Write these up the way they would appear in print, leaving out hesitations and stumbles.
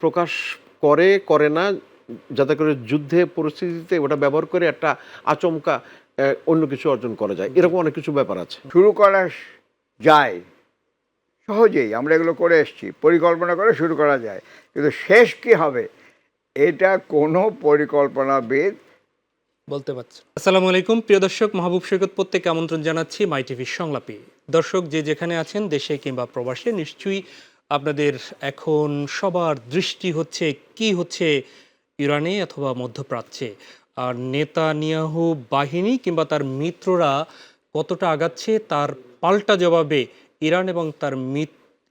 প্রকাশ করে না, যাতে করে যুদ্ধে পরিস্থিতিতে ওটা ব্যবহার করে একটা আচমকা অন্য কিছু অর্জন করা যায়, এরকম অনেক কিছু ব্যাপার আছে। শুরু করা যায় সহজেই, আমরা এগুলো করে এসেছি, পরিকল্পনা করে শুরু করা যায়, কিন্তু শেষ কি হবে এটা কোনো পরিকল্পনাবিদ বলতে পারছি। আসসালামু আলাইকুম প্রিয় দর্শক, মাহবুব সৈকত প্রত্যেককে আমন্ত্রণ জানাচ্ছি মাই টিভির সংলাপে। দর্শক যে যেখানে আছেন, দেশে কিংবা প্রবাসে, নিশ্চয়ই আপনাদের এখন সবার দৃষ্টি হচ্ছে কি হচ্ছে ইরানে অথবা মধ্যপ্রাচ্যে, আর নেতানিয়াহু বাহিনী কিংবা তার মিত্ররা কতটা আগাচ্ছে তার পাল্টা জবাবে ইরান এবং তার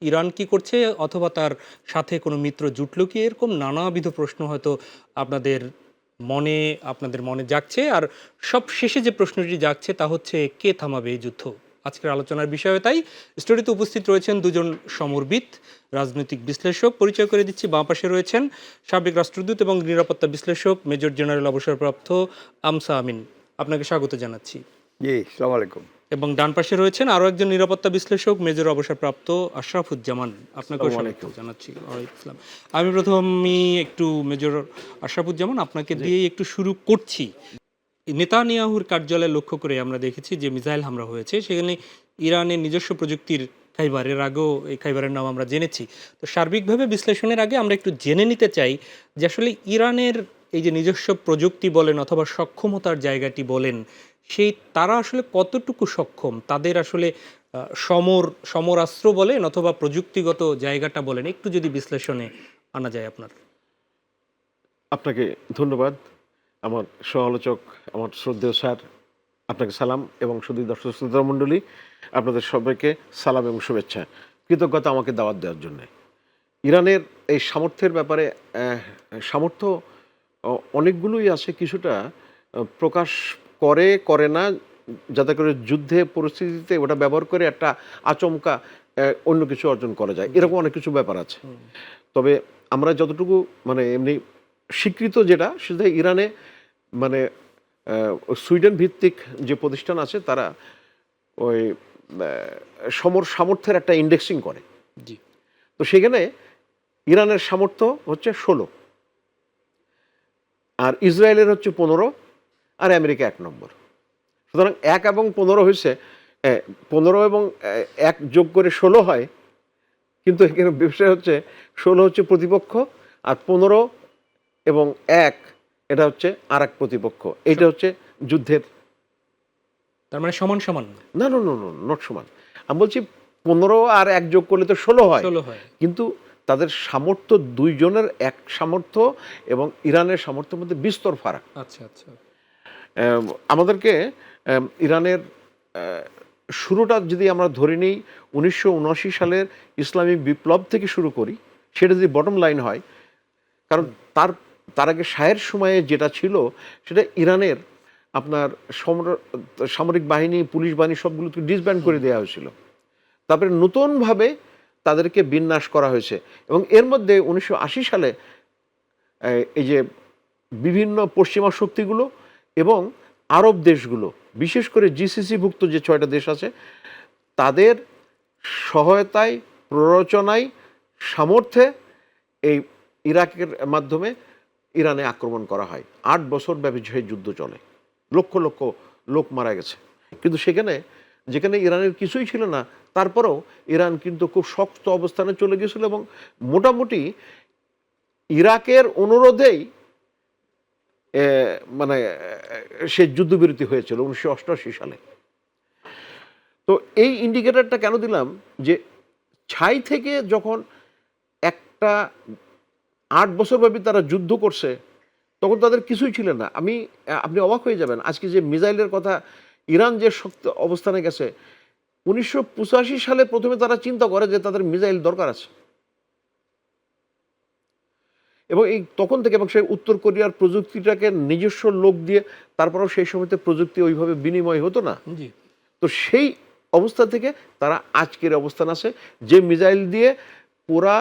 ইরান কি করছে, অথবা তার সাথে কোনো মিত্র জুটলো কি, এরকম নানাবিধ প্রশ্ন হয়তো আপনাদের মনে জাগছে। আর সব শেষে যে প্রশ্নটি জাগছে তা হচ্ছে, কে থামাবে এই যুদ্ধ? আজকের আলোচনার বিষয় তাই। স্টুডিওতে উপস্থিত রয়েছেন দুজন সমরবিদ, রাজনৈতিক বিশ্লেষক। পরিচয় করে দিচ্ছি, বাঁ পাশে রয়েছেন সাবেক রাষ্ট্রদূত এবং নিরাপত্তা বিশ্লেষক মেজর জেনারেল অবসরপ্রাপ্ত আমসা আমিন, আপনাকে স্বাগত জানাচ্ছি। জি, আসসালামু আলাইকুম। এবং ডান পাশে রয়েছেন আরও একজন নিরাপত্তা বিশ্লেষক, মেজর অবসরপ্রাপ্ত আশরাফুজ্জামান, আপনাকেও আসসালামু স্বাগত আলাইকুম। জানাচ্ছি। ওয়ালাইকুম আসসালাম। আমি প্রথমেই একটু মেজর আশরাফুজ্জামান আপনাকে দিয়েই একটু শুরু করছি। নেতানিয়াহুর কার্যালয় লক্ষ্য করে আমরা দেখেছি যে মিসাইল হামলা হয়েছে, সেখানে ইরানের নিজস্ব প্রযুক্তির খাইবার, এর আগেও এই খাইবারের নাম আমরা জেনেছি। তো সার্বিকভাবে বিশ্লেষণের আগে আমরা একটু জেনে নিতে চাই যে আসলে ইরানের এই যে নিজস্ব প্রযুক্তি বলেন অথবা সক্ষমতার জায়গাটি বলেন, সেই তারা আসলে কতটুকু সক্ষম, তাদের আসলে সমরাস্ত্র বলেন অথবা প্রযুক্তিগত জায়গাটা বলেন, একটু যদি বিশ্লেষণে আনা যায় আপনার। আপনাকে ধন্যবাদ। আমার সমালোচক, আমার শ্রদ্ধেয় স্যার, আপনাকে সালাম, এবং শুধু দর্শক শ্রোতা মণ্ডলী, আপনাদের সবাইকে সালাম এবং শুভেচ্ছা। কৃতজ্ঞতা আমাকে দাওয়াত দেওয়ার জন্যে। ইরানের এই সামর্থ্যের ব্যাপারে সামর্থ্য অনেকগুলোই আছে, কিছুটা প্রকাশ করে না, যাতে করে যুদ্ধে পরিস্থিতিতে ওটা ব্যবহার করে একটা আচমকা অন্য কিছু অর্জন করা যায়, এরকম অনেক কিছু ব্যাপার আছে। তবে আমরা যতটুকু মানে এমনি স্বীকৃত যেটা, সেটা ইরানে মানে সুইডেন ভিত্তিক যে প্রতিষ্ঠান আছে, তারা ওই সামর্থ্যের একটা ইন্ডেক্সিং করে। জি। তো সেখানে ইরানের সামর্থ্য হচ্ছে 16, আর ইসরায়েলের হচ্ছে 15, আর আমেরিকা 1 নম্বর। সুতরাং 1 এবং 15 হয়েছে, 15 এবং 1 যোগ করে 16 হয়, কিন্তু এখানে বিষয় হচ্ছে 16 হচ্ছে প্রতিপক্ষ, আর 15 এবং 1 এটা হচ্ছে আর এক প্রতিপক্ষ। এটা হচ্ছে যুদ্ধের। তার মানে সমান সমান না, নট সমান। আমি বলছি 15 আর 1 যোগ করলে তো 16 হয়, 16 হয়। কিন্তু তাদের সামর্থ্য দুইজনের এক সামর্থ্য এবং ইরানের সামর্থ্যের মধ্যে বিস্তর ফারাক। আচ্ছা আচ্ছা। আমাদেরকে ইরানের শুরুটা যদি আমরা ধরে নিই 1979 সালের ইসলামী বিপ্লব থেকে শুরু করি, সেটা যদি বটম লাইন হয়, কারণ তার আগে শাহের সময়ে যেটা ছিল, সেটা ইরানের আপনার সামরিক বাহিনী, পুলিশ বাহিনী সবগুলোকে ডিসব্যান্ড করে দেওয়া হয়েছিল। তারপরে নতুনভাবে তাদেরকে বিন্যাস করা হয়েছে, এবং এর মধ্যে 1980 সালে এই যে বিভিন্ন পশ্চিমা শক্তিগুলো এবং আরব দেশগুলো, বিশেষ করে জিসিসিভুক্ত যে 6টা দেশ আছে, তাদের সহায়তায়, প্ররোচনায়, সামর্থ্যে এই ইরাকের মাধ্যমে ইরানে আক্রমণ করা হয়। 8 বছর ব্যাপী সেই যুদ্ধ চলে, লক্ষ লক্ষ লোক মারা গেছে। কিন্তু যেখানে ইরানের কিছুই ছিল না, তারপরেও ইরান কিন্তু খুব শক্ত অবস্থানে চলে গেছিল, এবং মোটামুটি ইরাকের অনুরোধেই মানে সে যুদ্ধবিরতি হয়েছিল 1988 সালে। তো এই ইন্ডিকেটরটা কেন দিলাম, যে ছাই থেকে যখন একটা 8 বছরব্যাপী তারা যুদ্ধ করছে, তখন তাদের কিছুই ছিল না। আপনি অবাক হয়ে যাবেন, আজকে যে মিসাইলের কথা, ইরান যে শক্ত অবস্থানে গেছে, 1985 সালে প্রথমে তারা চিন্তা করে যে তাদের মিসাইল দরকার আছে, এবং এই তখন থেকে, এবং সেই উত্তর কোরিয়ার প্রযুক্তিটাকে নিজস্ব লোক দিয়ে, তারপরেও সেই সময়তে প্রযুক্তি ওইভাবে বিনিময় হতো না। জি। তো সেই অবস্থা থেকে তারা আজকের অবস্থান আছে, যে মিসাইল দিয়ে পুরা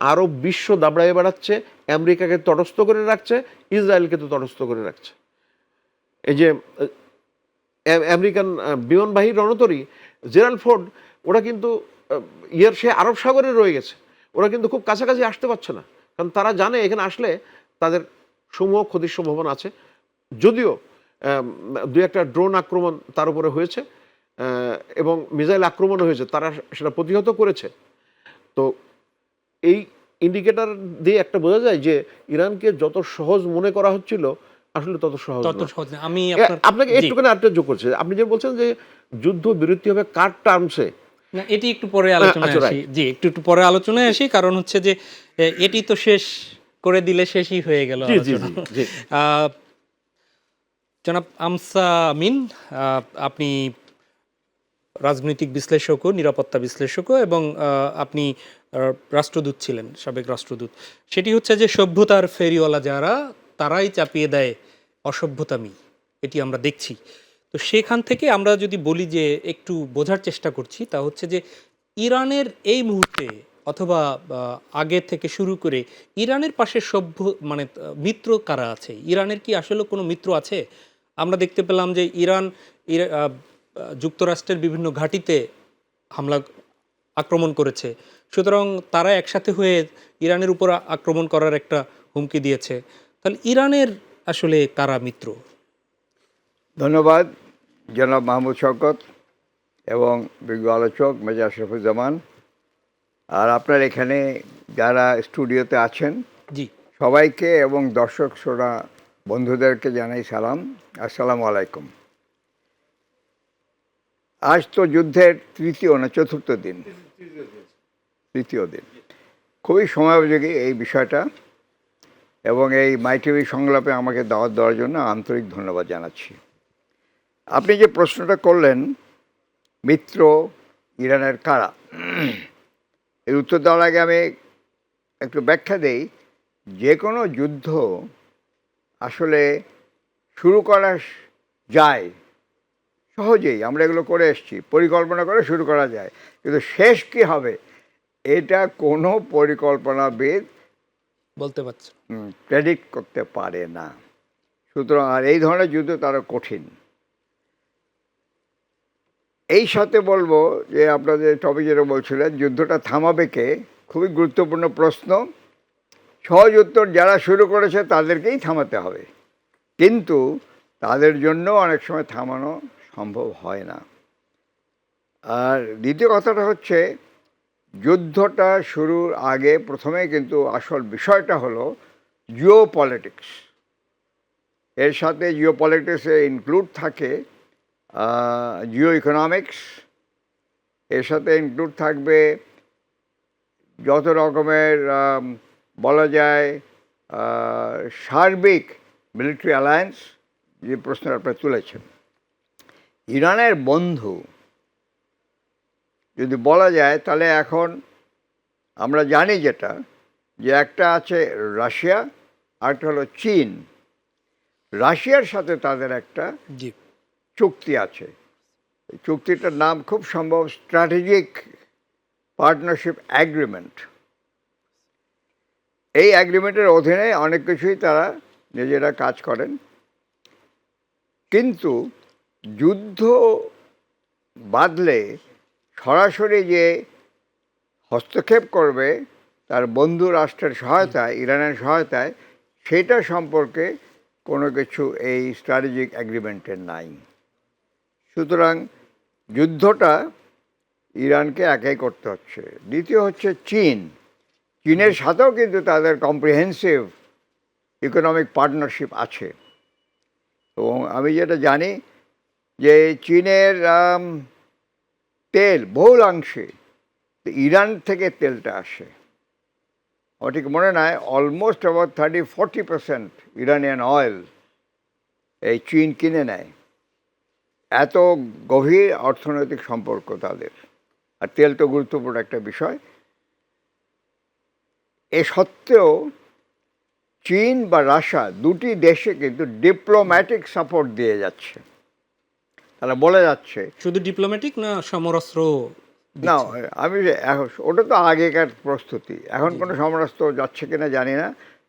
আরব বিশ্ব দাবড়ায় বেড়াচ্ছে, আমেরিকাকে তটস্থ করে রাখছে, ইসরায়েলকে তো তটস্থ করে রাখছে। এই যে আমেরিকান বিমানবাহী রণতরী জেরাল্ড ফোর্ড, ওরা কিন্তু সে আরব সাগরে রয়ে গেছে, ওরা কিন্তু খুব কাছাকাছি আসতে পারছে না, কারণ তারা জানে এখানে আসলে তাদের সমূহ ক্ষতির সম্ভাবনা আছে। যদিও দুই একটা ড্রোন আক্রমণ তার উপরে হয়েছে এবং মিসাইল আক্রমণও হয়েছে, তারা সেটা প্রতিহত করেছে। তো এই ইন্ডিকেটর দিয়ে একটা বোঝা যায় যে ইরানকে যত সহজ মনে করা হচ্ছিল আসলে তত সহজ তত নয়। সহজ না। আমি আপনাকে একটুখানি আরেকটা যোগ করছে, আপনি যে বলছেন যে যুদ্ধ বিরতি হবে কার টার্মসে, না, এটি একটু পরে আলোচনায় আচ্ছা, আসি। জি, একটু পরে আলোচনায় আসি, কারণ হচ্ছে যে এটি তো শেষ করে দিলে শেষই হয়ে গেল জি জি আলোচনা। জি জি। আহ, জনাব আমসা আমিন, আপনি রাজনৈতিক বিশ্লেষকও, নিরাপত্তা বিশ্লেষকও, এবং আপনি রাষ্ট্রদূত ছিলেন, সাবেক রাষ্ট্রদূত। সেটি হচ্ছে যে সভ্যতার ফেরিওয়ালা যারা, তারাই চাপিয়ে দেয় অসভ্যতামি, এটি আমরা দেখছি। তো সেখান থেকে আমরা যদি বলি যে একটু বোঝার চেষ্টা করছি, তা হচ্ছে যে ইরানের এই মুহূর্তে অথবা আগে থেকে শুরু করে ইরানের পাশে সভ্য মানে মিত্র কারা আছে? ইরানের কি আসলে কোনো মিত্র আছে? আমরা দেখতে পেলাম যে ইরান যুক্তরাষ্ট্রের বিভিন্ন ঘাঁটিতে হামলা আক্রমণ করেছে, সুতরাং তারা একসাথে হয়ে ইরানের উপর আক্রমণ করার একটা হুমকি দিয়েছে। তাহলে ইরানের আসলে কারা মিত্র? ধন্যবাদ জনাব মাহমুদ শওকত এবং বিজ্ঞ আলোচক মেজর আশরাফুজ্জামান, আর আপনার এখানে যারা স্টুডিওতে আছেন জি, সবাইকে এবং দর্শক শ্রোতা বন্ধুদেরকে জানাই সালাম, আসসালামু আলাইকুম। আজ তো যুদ্ধের চতুর্থ দিন, তৃতীয় দিন। খুবই সময়োপযোগী এই বিষয়টা, এবং এই মাই টিভি সংলাপে আমাকে দাওয়াত দেওয়ার জন্য আন্তরিক ধন্যবাদ জানাচ্ছি। আপনি যে প্রশ্নটা করলেন, মিত্র ইরানের কারা, এর উত্তর দেওয়ার আগে আমি একটু ব্যাখ্যা দেই। যে কোনো যুদ্ধ আসলে শুরু করা যায় সহজেই, আমরা এগুলো করে এসেছি, পরিকল্পনা করে শুরু করা যায়, কিন্তু শেষ কি হবে এটা কোনো পরিকল্পনাবিদ বলতে পারছি। প্রেডিক্ট করতে পারে না। সুতরাং আর এই ধরনের যুদ্ধ তারা কঠিন। এই সাথে বলবো যে আপনাদের টপিক যেটা বলছিলেন যুদ্ধটা থামাবে কে, খুবই গুরুত্বপূর্ণ প্রশ্ন। সহজ উত্তর, যারা শুরু করেছে তাদেরকেই থামাতে হবে, কিন্তু তাদের জন্য অনেক সময় থামানো সম্ভব হয় না। আর দ্বিতীয় কথাটা হচ্ছে, যুদ্ধটা শুরুর আগে প্রথমে কিন্তু আসল বিষয়টা হলো জিও পলিটিক্স। এর সাথে জিও পলিটিক্সে ইনক্লুড থাকে জিও ইকোনমিক্স, এর সাথে ইনক্লুড থাকবে যত রকমের বলা যায় সার্বিক মিলিটারি অ্যালায়েন্স, যে প্রশ্ন আপনারা তুলেছেন। ইরানের বন্ধু যদি বলা যায় তাহলে এখন আমরা জানি যেটা, যে একটা আছে রাশিয়া, আরেকটা হলো চীন। রাশিয়ার সাথে তাদের একটা জি, চুক্তি আছে। এই চুক্তিটার নাম খুব সম্ভব স্ট্র্যাটেজিক পার্টনারশিপ অ্যাগ্রিমেন্ট। এই অ্যাগ্রিমেন্টের অধীনে অনেক কিছুই তারা নিজেরা কাজ করেন, কিন্তু যুদ্ধ বাঁধলে সরাসরি যে হস্তক্ষেপ করবে তার বন্ধু রাষ্ট্রের সহায়তায়, ইরানের সহায়তায়, সেটা সম্পর্কে কোনো কিছু এই স্ট্র্যাটেজিক অ্যাগ্রিমেন্টের নাই। সুতরাং যুদ্ধটা ইরানকে একাই করতে হচ্ছে। দ্বিতীয় হচ্ছে চীনের সাথেও কিন্তু তাদের কম্প্রিহেন্সিভ ইকোনমিক পার্টনারশিপ আছে, এবং আমি যেটা জানি যে চীনের তেল বহুলাংশে ইরান থেকে তেলটা আসে। আমার ঠিক মনে নাই, অলমোস্ট অ্যাবাউট 30-40% ইরানিয়ান অয়েল এই চীন কিনে নেয়। এত গভীর অর্থনৈতিক সম্পর্ক তাদের, আর তেল তো গুরুত্বপূর্ণ একটা বিষয়। এ সত্ত্বেও চীন বা রাশিয়া দুটি দেশে কিন্তু ডিপ্লোম্যাটিক সাপোর্ট দিয়ে যাচ্ছে। তারা বলে যাচ্ছে, শুধু ডিপ্লোম্যাটিক না, সমরাস্ত্র না আমি ওটা তো আগেকার প্রস্তুতি, এখন কোনো সমরাস্ত্র যাচ্ছে কিনা জানি না,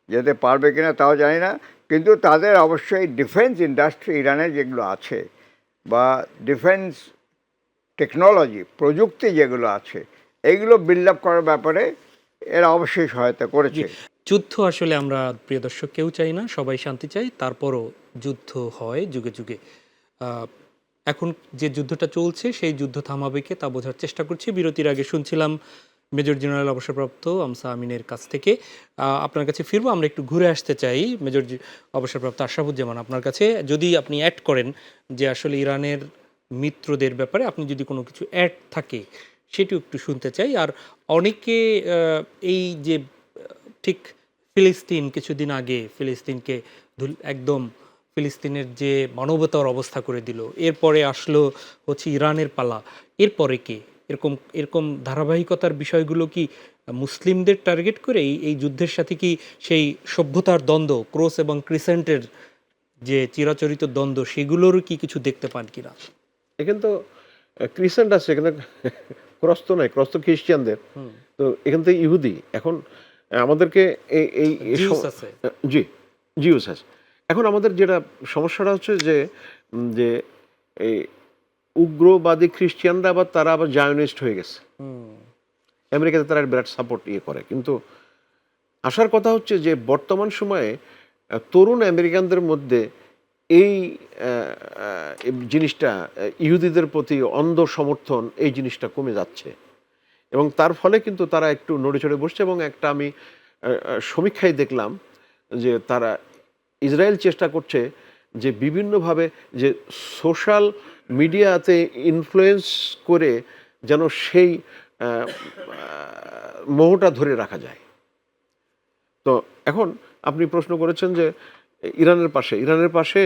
যেতে পারবে কিনা তাও জানি না, কিন্তু তাদের অবশ্যই ডিফেন্স ইন্ডাস্ট্রি ইরানের যেগুলো আছে, বা ডিফেন্স টেকনোলজি প্রযুক্তি যেগুলো আছে, এইগুলো বিল্ড আপ করার ব্যাপারে এরা অবশ্যই সহায়তা করেছে। যুদ্ধ আসলে আমরা প্রিয় দর্শক কেউ চাই না, সবাই শান্তি চাই, তারপরও যুদ্ধ হয় যুগে যুগে। আহ, এখন যে যুদ্ধটা চলছে সেই যুদ্ধ থামাবে কে তা বোঝার চেষ্টা করছি। বিরতির আগে শুনছিলাম মেজর জেনারেল অবসরপ্রাপ্ত আমসা আমিনের কাছ থেকে। আপনার কাছে ফিরবো, আমরা একটু ঘুরে আসতে চাই অবসরপ্রাপ্ত আশরাফুজ্জামান আপনার কাছে, যদি আপনি অ্যাড করেন যে আসলে ইরানের মিত্রদের ব্যাপারে আপনি যদি কোনো কিছু অ্যাড থাকে সেটিও একটু শুনতে চাই। আর অনেকে এই যে ঠিক ফিলিস্তিন কিছুদিন আগে ফিলিস্তিনকে একদম ফিলিস্তিনের যে মানবতার অবস্থা করে দিল, এরপরে আসলো হচ্ছে ইরানের পালা, এরপরে কে? এরকম এরকম ধারাবাহিকতার বিষয়গুলো কি মুসলিমদের টার্গেট করে এই যুদ্ধের সাথে কি সেই সভ্যতার দ্বন্দ্ব, ক্রস এবং ক্রিসেন্টের যে চিরাচরিত দ্বন্দ্ব, সেগুলোরও কি কিছু দেখতে পান কিনা? এখানে তো ক্রিসেন্ট আছে, এখানে ক্রস তো নাই, ক্রস তো খ্রিস্টানদের। তো এখান থেকে ইহুদি এখন আমাদেরকে এই এই এই জিউস সম- আছে। জি, জিউস আছে। এখন আমাদের যেটা সমস্যাটা হচ্ছে যে যে এই উগ্রবাদী খ্রিস্টানরা আবার তারা আবার জায়নিস্ট হয়ে গেছে। আমেরিকাতে তারা বিরাট সাপোর্ট করে, কিন্তু আসার কথা হচ্ছে যে বর্তমান সময়ে তরুণ আমেরিকানদের মধ্যে এই জিনিসটা ইহুদিদের প্রতি অন্ধ সমর্থন, এই জিনিসটা কমে যাচ্ছে এবং তার ফলে কিন্তু তারা একটু নড়ে চড়ে বসছে। এবং একটা আমি সমীক্ষায় দেখলাম যে তারা ইসরায়েল চেষ্টা করছে যে বিভিন্নভাবে যে সোশ্যাল মিডিয়াতে ইনফ্লুয়েন্স করে যেন সেই মোহটা ধরে রাখা যায়। তো এখন আপনি প্রশ্ন করেছেন যে ইরানের পাশে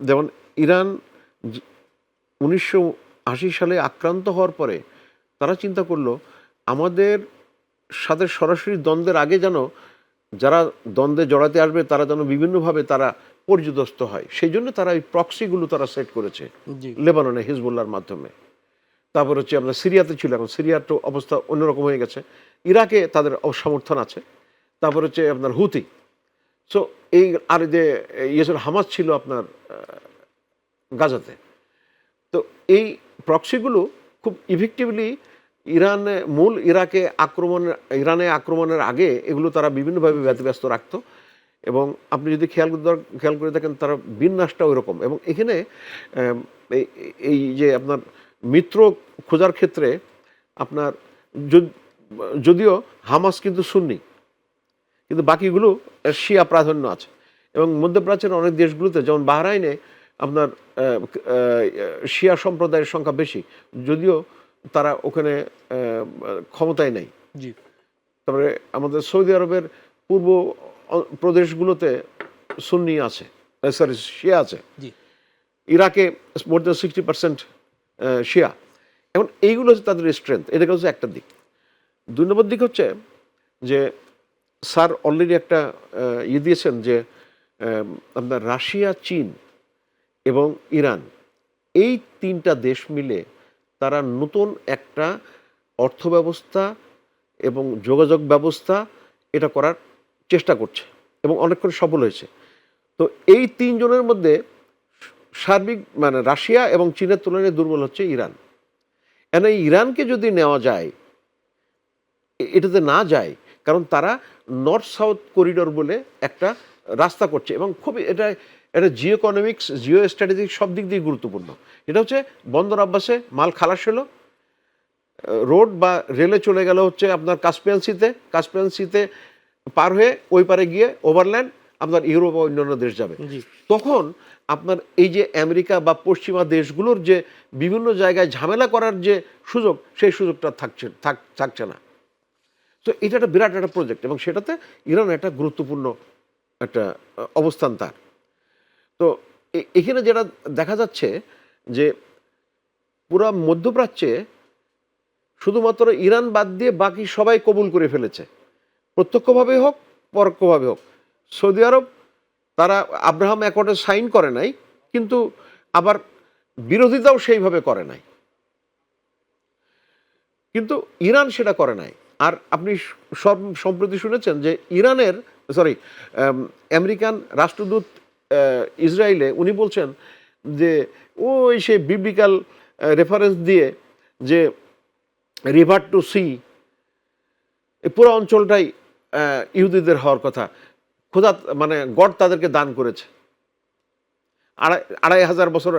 যেমন ইরান 1980 সালে আক্রান্ত হওয়ার পরে তারা চিন্তা করলো আমাদের সাথে সরাসরি দ্বন্দ্বের আগে যেন যারা দ্বন্দ্বে জড়াতে আসবে তারা যেন বিভিন্নভাবে তারা পর্যদস্ত হয়, সেই জন্য তারা এই প্রক্সিগুলো তারা সেট করেছে জি, লেবাননে হিজবুল্লাহর মাধ্যমে। তারপর হচ্ছে আপনার সিরিয়াতে ছিল, এখন সিরিয়ার তো অবস্থা অন্যরকম হয়ে গেছে। ইরাকে তাদের সমর্থন আছে। তারপর হচ্ছে আপনার হুতি। সো এই আর যে ইয়েসের হামাস ছিল আপনার গাজাতে। তো এই প্রক্সিগুলো খুব ইফেক্টিভলি মূল ইরানে আক্রমণের আগে এগুলো তারা বিভিন্নভাবে ব্যতিব্যস্ত রাখতো। এবং আপনি যদি খেয়াল করে দেখেন তারা বিন্যাসটা ওই রকম। এবং এখানে এই যে আপনার মিত্র খোঁজার ক্ষেত্রে আপনার যদিও হামাস কিন্তু সুন্নি, কিন্তু বাকিগুলো শিয়া প্রাধান্য আছে। এবং মধ্যপ্রাচ্যের অনেক দেশগুলোতে যেমন বাহরাইনে আপনার শিয়া সম্প্রদায়ের সংখ্যা বেশি, যদিও তারা ওখানে ক্ষমতায় নেই। জি, তারপরে আমাদের সৌদি আরবের পূর্ব প্রদেশগুলোতে সুন্নি আছে, সরি শিয়া আছে। জি, ইরাকে মোর দেন 60% শিয়া। এখন এইগুলো হচ্ছে তাদের স্ট্রেংথ, এটা হচ্ছে একটা দিক। 2 নম্বর দিক হচ্ছে যে স্যার অলরেডি একটা দিয়েছেন যে আপনার রাশিয়া, চীন এবং ইরান, এই 3টা দেশ মিলে তারা নতুন একটা অর্থব্যবস্থা এবং যোগাযোগ ব্যবস্থা এটা করার চেষ্টা করছে এবং অনেকক্ষণ সফল হয়েছে। তো এই 3 জনের মধ্যে সার্বিক মানে রাশিয়া এবং চীনের তুলনায় দুর্বল হচ্ছে ইরান। কেন ইরানকে যদি নেওয়া যায়, এটাতে না যায়, কারণ তারা নর্থ সাউথ করিডোর বলে একটা রাস্তা করছে এবং খুবই এটা জিও ইকোনমিক্স, জিও স্ট্র্যাটেজিক সব দিক দিয়ে গুরুত্বপূর্ণ। এটা হচ্ছে বন্দর আব্বাসে মাল খালাস হলো, রোড বা রেলে চলে গেল হচ্ছে আপনার কাস্পিয়ান সিতে পার হয়ে ওই পারে গিয়ে ওভারল্যান্ড আপনার ইউরোপ বা অন্যান্য দেশ যাবে। জি, তখন আপনার এই যে আমেরিকা বা পশ্চিমা দেশগুলোর যে বিভিন্ন জায়গায় ঝামেলা করার যে সুযোগ, সেই সুযোগটা থাকছে না। তো এটা একটা বিরাট একটা প্রজেক্ট এবং সেটাতে ইরান একটা গুরুত্বপূর্ণ একটা অবস্থান তার। তো এখানে যেটা দেখা যাচ্ছে যে পুরা মধ্যপ্রাচ্যে শুধুমাত্র ইরান বাদ দিয়ে বাকি সবাই কবুল করে ফেলেছে, প্রত্যক্ষভাবে হোক পরোক্ষভাবে হোক। সৌদি আরব তারা আব্রাহাম অ্যাকর্ডে সাইন করে নাই, কিন্তু আবার বিরোধিতাও সেইভাবে করে নাই, কিন্তু ইরান সেটা করে নাই। আর আপনি সম্প্রতি শুনেছেন যে আমেরিকান রাষ্ট্রদূত ইসরায়েলে উনি বলছেন যে ওই সে বিবলিক্যাল রেফারেন্স দিয়ে যে রিভার টু সি, এই পুরো অঞ্চলটাই ইহুদিদের হওয়ার কথা, খোদা মানে গড তাদেরকে দান করেছে। 2500 বছর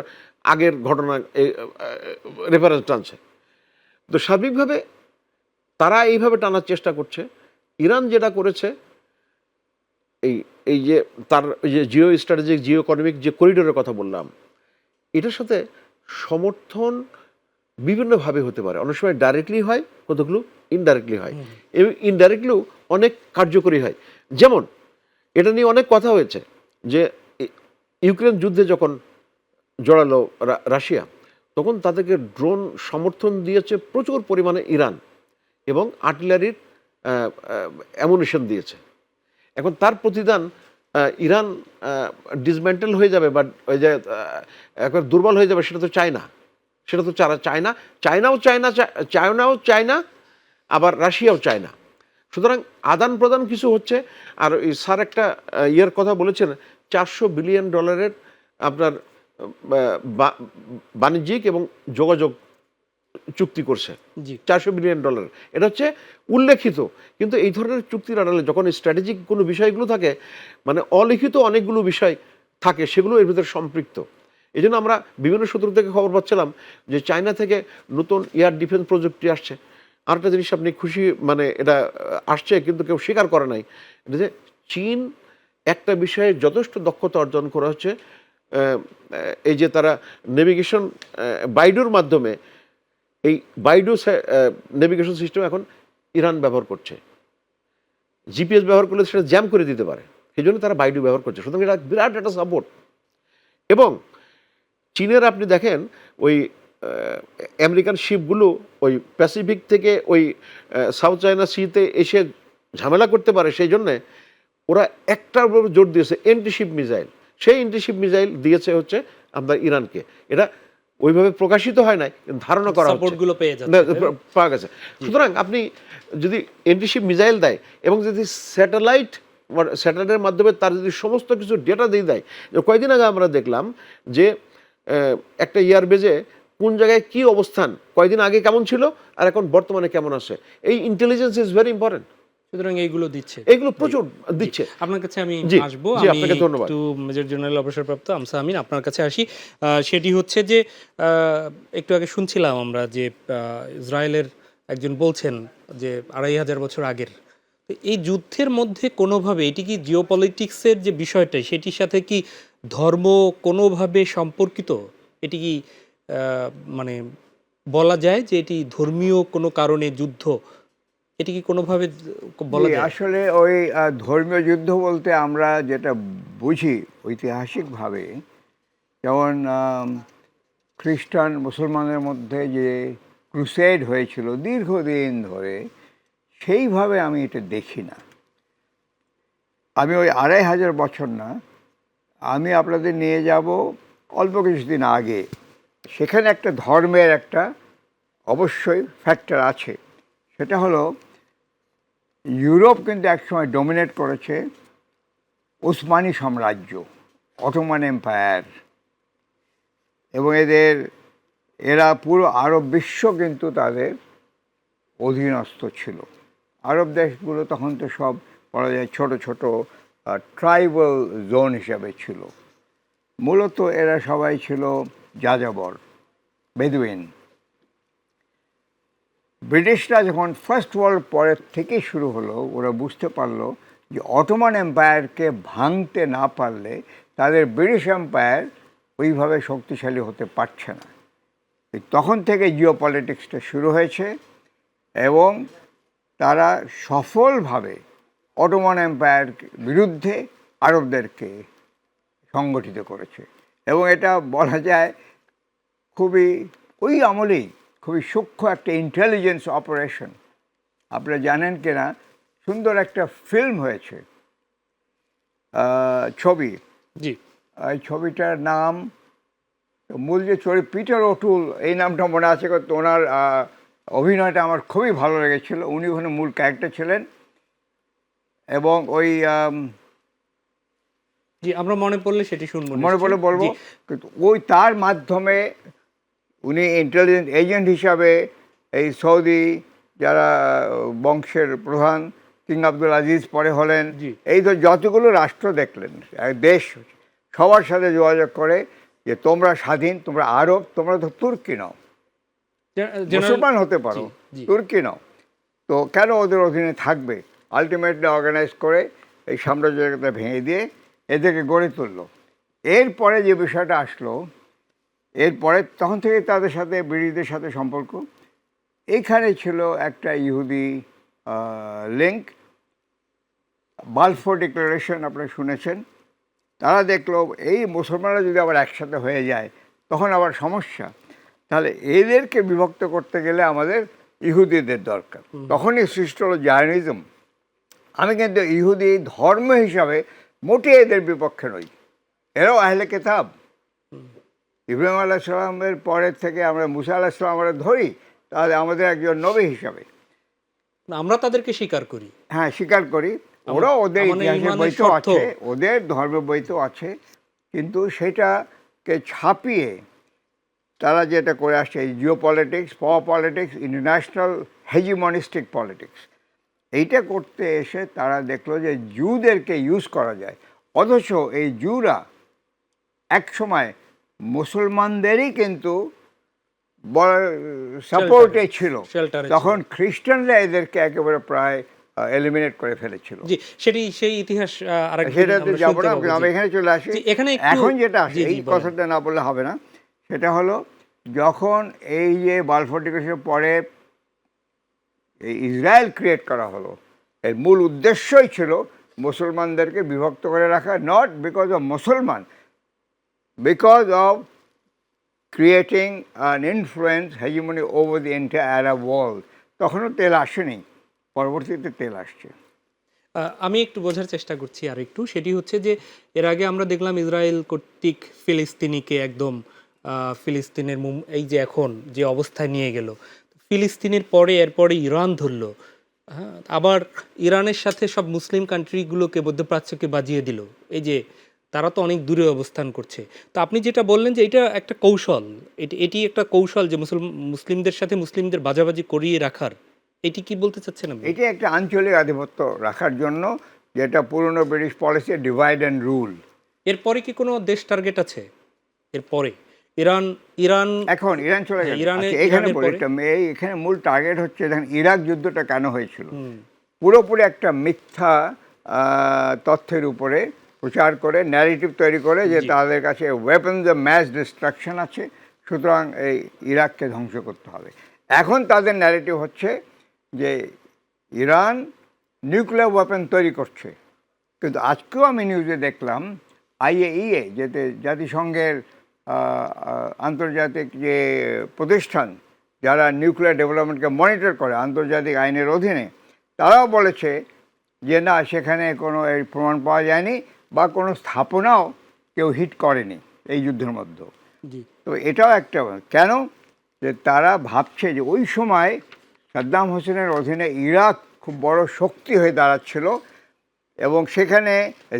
আগের ঘটনা রেফারেন্স টানছে। তো সার্বিকভাবে তারা এইভাবে টানার চেষ্টা করছে। ইরান যেটা করেছে, এই এই যে তার যে জিও স্ট্র্যাটেজিক জিও ইকোনমিক যে করিডোরের কথা বললাম, এটার সাথে সমর্থন বিভিন্নভাবে হতে পারে। অনেক সময় ডাইরেক্টলি হয়, কতগুলো ইনডাইরেক্টলি হয়, এবং ইনডাইরেক্টলিও অনেক কার্যকরী হয়। যেমন এটা নিয়ে অনেক কথা হয়েছে যে ইউক্রেন যুদ্ধে যখন জড়ালো রাশিয়া, তখন তাদেরকে ড্রোন সমর্থন দিয়েছে প্রচুর পরিমাণে ইরান, এবং আর্টিলারির অ্যামুনিশন দিয়েছে। এখন তার প্রতিদান ইরান ডিসমেন্টেল হয়ে যাবে বা ওই যে একবার দুর্বল হয়ে যাবে, সেটা তো চায় না। সেটা তো চায়নাও চায় না, আবার রাশিয়াও চায় না। সুতরাং আদান প্রদান কিছু হচ্ছে। আর এই স্যার একটা ইয়ের কথা বলেছেন, $400 বিলিয়ন আপনার বাণিজ্যিক এবং যোগাযোগ চুক্তি করছে। জি। $400 বিলিয়ন, এটা হচ্ছে উল্লেখিত। কিন্তু এই ধরনের চুক্তির আড়ালে যখন স্ট্র্যাটেজিক কোনো বিষয়গুলো থাকে, মানে অলিখিত অনেকগুলো বিষয় থাকে, সেগুলো এর ভিতরে সম্পৃক্ত। এই জন্য আমরা বিভিন্ন সূত্র থেকে খবর পাচ্ছিলাম যে চায়না থেকে নতুন এয়ার ডিফেন্স প্রযুক্তি আসছে। আরেকটা জিনিস আপনি খুশি, মানে এটা আসছে কিন্তু কেউ স্বীকার করে নাই, এটা যে চীন একটা বিষয়ে যথেষ্ট দক্ষতা অর্জন করা হচ্ছে। এই যে তারা নেভিগেশন বাইডুর মাধ্যমে, এই বাইডু নেভিগেশন সিস্টেম এখন ইরান ব্যবহার করছে। জিপিএস ব্যবহার করলে সেটা জ্যাম করে দিতে পারে, সেই জন্য তারা বাইডু ব্যবহার করছে। সুতরাং এটা বিরাট একটা সাপোর্ট। এবং চীনের আপনি দেখেন ওই আমেরিকান শিপগুলো ওই প্যাসিফিক থেকে ওই সাউথ চায়না সিতে এসে ঝামেলা করতে পারে, সেই জন্যে ওরা একটার উপর জোর দিয়েছে, এন্টিশিপ মিসাইল। সেই এন্টিশিপ মিসাইল দিয়েছে হচ্ছে আপনার ইরানকে। এটা ওইভাবে প্রকাশিত হয় নাই, ধারণা করা সাপোর্টগুলো পেয়ে যাচ্ছে, পাওয়া গেছে। সুতরাং আপনি যদি এন্টিশিপ মিসাইল দেয় এবং যদি স্যাটেলাইটের মাধ্যমে তার যদি সমস্ত কিছু ডেটা দিয়ে দেয়, কয়েকদিন আগে আমরা দেখলাম যে একটা এয়ারবেজে কোন জায়গায় কি অবস্থান, কয়েকদিন আগে কেমন ছিল আর এখন বর্তমানে কেমন আছে, এই ইন্টেলিজেন্স ইজ ভেরি ইম্পর্টেন্ট। সুতরাং এইগুলো দিচ্ছে, এগুলো প্রচুর দিচ্ছে। আপনার কাছে আমি আসবো, আমি একটু মেজর জেনারেল অবসরপ্রাপ্ত আমসা আমিন আপনার কাছে আসি। সেটি হচ্ছে যে একটু আগে শুনছিলাম আমরা যে ইসরায়েলের একজন বলছেন যে 2500 বছর আগের, তো এই যুদ্ধের মধ্যে কোনোভাবে এটি কি জিওপলিটিক্সের যে বিষয়টা সেটির সাথে কি ধর্ম কোনোভাবে সম্পর্কিত? এটি কি মানে বলা যায় যে এটি ধর্মীয় কোনো কারণে যুদ্ধ, এটি কি কোনোভাবে বলা যায়? আসলে ওই ধর্মীয় যুদ্ধ বলতে আমরা যেটা বুঝি ঐতিহাসিকভাবে, যেমন খ্রিস্টান মুসলমানের মধ্যে যে ক্রুসেড হয়েছিল দীর্ঘদিন ধরে, সেইভাবে আমি এটা দেখি না। আমি ওই 2500 বছর না, আমি আপনাদের নিয়ে যাব অল্প কিছুদিন আগে। সেখানে একটা ধর্মের একটা অবশ্যই ফ্যাক্টর আছে। সেটা হলো ইউরোপ কিন্তু একসময় ডমিনেট করেছে ওসমানী সাম্রাজ্য, অটোমান এম্পায়ার, এবং এরা পুরো আরব বিশ্ব কিন্তু তাদের অধীনস্থ ছিল। আরব দেশগুলো তখন তো সব বলা যায় ছোট ছোট ট্রাইবাল জোন হিসাবে ছিল। মূলত এরা সবাই ছিল যাযাবর, বেদুইন। ব্রিটিশরা যখন ফার্স্ট ওয়ার্ল্ড পরের থেকে শুরু হলো, ওরা বুঝতে পারলো যে অটোমান এম্পায়ারকে ভাঙতে না পারলে তাদের ব্রিটিশ এম্পায়ার ওইভাবে শক্তিশালী হতে পারছে না। তখন থেকে জিও পলিটিক্সটা শুরু হয়েছে, এবং তারা সফলভাবে অটোমান এম্পায়ার বিরুদ্ধে আরবদেরকে সংগঠিত করেছে। এবং এটা বলা যায় খুবই ওই আমলেই খুবই সূক্ষ্ম একটা ইন্টেলিজেন্স অপারেশন। আপনারা জানেন কিনা, সুন্দর একটা ফিল্ম হয়েছে, ছবি। জি, এই ছবিটার নাম, মূল যে চরিত্র পিটার ওটুল, এই নামটা মনে আছে, ওনার অভিনয়টা আমার খুবই ভালো লেগেছিল। উনি ওখানে মূল ক্যারেক্টার ছিলেন। এবং ওই জি, আমরা মনে পড়লে সেটি শুনবো, মনে পড়লে বলবো। কিন্তু ওই তার মাধ্যমে উনি ইন্টেলিজেন্স এজেন্ট হিসাবে এই সৌদি যারা বংশের প্রধান, কিং আব্দুল আজিজ পরে হলেন, জি। এই তো যতগুলো রাষ্ট্র দেখলেন, দেশ সবার সাথে যোগাযোগ করে যে তোমরা স্বাধীন, তোমরা আরব, তোমরা তো তুর্কি নাও, মুসলমান হতে পারো, জি। তুর্কি নাও, তো কেন ওদের অধীনে থাকবে? আলটিমেটলি অর্গানাইজ করে এই সাম্রাজ্যটা ভেঙে দিয়ে এদেরকে গড়ে তুললো। এরপরে যে বিষয়টা আসলো, এরপরে তখন থেকে তাদের সাথে ব্রিটিশদের সাথে সম্পর্ক। এইখানে ছিল একটা ইহুদি লিঙ্ক, বালফোর ডিক্লারেশন আপনারা শুনেছেন। তারা দেখলো এই মুসলমানরা যদি আবার একসাথে হয়ে যায় তখন আবার সমস্যা, তাহলে এদেরকে বিভক্ত করতে গেলে আমাদের ইহুদিদের দরকার। তখনই সৃষ্টি হলো জায়নিজম। আমি কিন্তু ইহুদি ধর্ম হিসাবে মোটেই এদের বিপক্ষে নই, এরাও আহলে কেতাব। ইব্রাহিম আলাইহিস সালামের পরের থেকে আমরা মুসা আলাইহিস সালাম আমরা ধরি, তাহলে আমাদের একজন নবী হিসাবে আমরা তাদেরকে স্বীকার করি। হ্যাঁ স্বীকার করি। ওরাও ওদের আমাদের ইতিহাসের ইমানের বইতেও শর্ত। আছে, ওদের ধর্মের বইতেও আছে, কিন্তু সেটাকে ছাপিয়ে তারা যেটা করে আসছে, এই geopolitics, power politics, international hegemonistic politics, এইটা করতে এসে তারা দেখলো যে জুদেরকে ইউজ করা যায়। অথচ এই জুরা একসময় মুসলমানদেরই কিন্তু বড় সাপোর্টে ছিল, শেল্টারে তখন খ্রিস্টানরা এদেরকে একেবারে প্রায় এলিমিনেট করে ফেলেছিল। জি, সেই ইতিহাস আরেকদিন সেটাতে আমরা যাবো শুনতে না, পাবো, জি। আমি এখানে চলে আসি। জি, এখানে একটু- এখন যেটা আসে, জি, জি, এই বলেন। কথাটা না বললে হবে না, সেটা হলো যখন এই যে বালফোর ডিক্লারেশনের পরে এই ইসরায়েল ক্রিয়েট করা হলো, এর মূল উদ্দেশ্যই ছিল মুসলমানদেরকে বিভক্ত করে রাখা, নট বিকজ অফ মুসলমান, because of creating an influence hegemony over the entire Arab world. তখনও তেল আসেনি, পরবর্তীতে তেল আসছে। আমি একটু বোঝার চেষ্টা করছি আর একটু, সেটি হচ্ছে যে এর আগে আমরা দেখলাম ইসরায়েল কর্তৃক ফিলিস্তিনিকে একদম ফিলিস্তিনের এই যে এখন যে অবস্থায় নিয়ে গেল, ফিলিস্তিনের পরে এরপরে ইরান ধরলো, হ্যাঁ, আবার ইরানের সাথে সব মুসলিম কান্ট্রিগুলোকে মধ্যপ্রাচ্যকে বাজিয়ে দিল। এই যে তারা তো অনেক দূরে অবস্থান করছে। তো আপনি যেটা বললেন যে এটা একটা কৌশল, এটি একটা কৌশল যে মুসলিমদের সাথে মুসলিমদের বাজাবাজি করিয়ে রাখার, এটি কি বলতে চাচ্ছেন আপনি? এটি একটা আঞ্চলিক আধিপত্য রাখার জন্য, যেটা পুরনো British policy, divide and rule. এরপরে কি কোনো দেশ টার্গেট আছে এরপরে? ইরান এখন ইরান চলে হ্যাঁ, গেছে। ইরানের- আচ্ছা, এখানে ইরানের বলি পরে? একটা, এখানে মূল টার্গেট হচ্ছে দেখেন ইরাক যুদ্ধটা কেন হয়েছিল। পুরোপুরি একটা মিথ্যা তথ্যের উপরে প্রচার করে, ন্যারেটিভ তৈরি করে যে জি। তাদের কাছে ওয়েপন্স অফ ম্যাস ডিস্ট্রাকশন আছে, সুতরাং এই ইরাককে ধ্বংস করতে হবে। এখন তাদের ন্যারেটিভ হচ্ছে যে ইরান নিউক্লিয়ার ওয়েপন তৈরি করছে। কিন্তু আজকেও আমি নিউজে দেখলাম IAEA, যেতে জাতিসংঘের আন্তর্জাতিক যে প্রতিষ্ঠান যারা নিউক্লিয়ার ডেভেলপমেন্টকে মনিটর করে আন্তর্জাতিক আইনের অধীনে, তারাও বলেছে যে না, সেখানে কোনো এই প্রমাণ পাওয়া যায়নি বা কোনো স্থাপনাও কেউ হিট করেনি এই যুদ্ধের মধ্যে। জি, তো এটাও একটা কেন, যে তারা ভাবছে যে ওই সময় সাদ্দাম হোসেনের অধীনে ইরাক খুব বড় শক্তি হয়ে দাঁড়াচ্ছিল, এবং সেখানে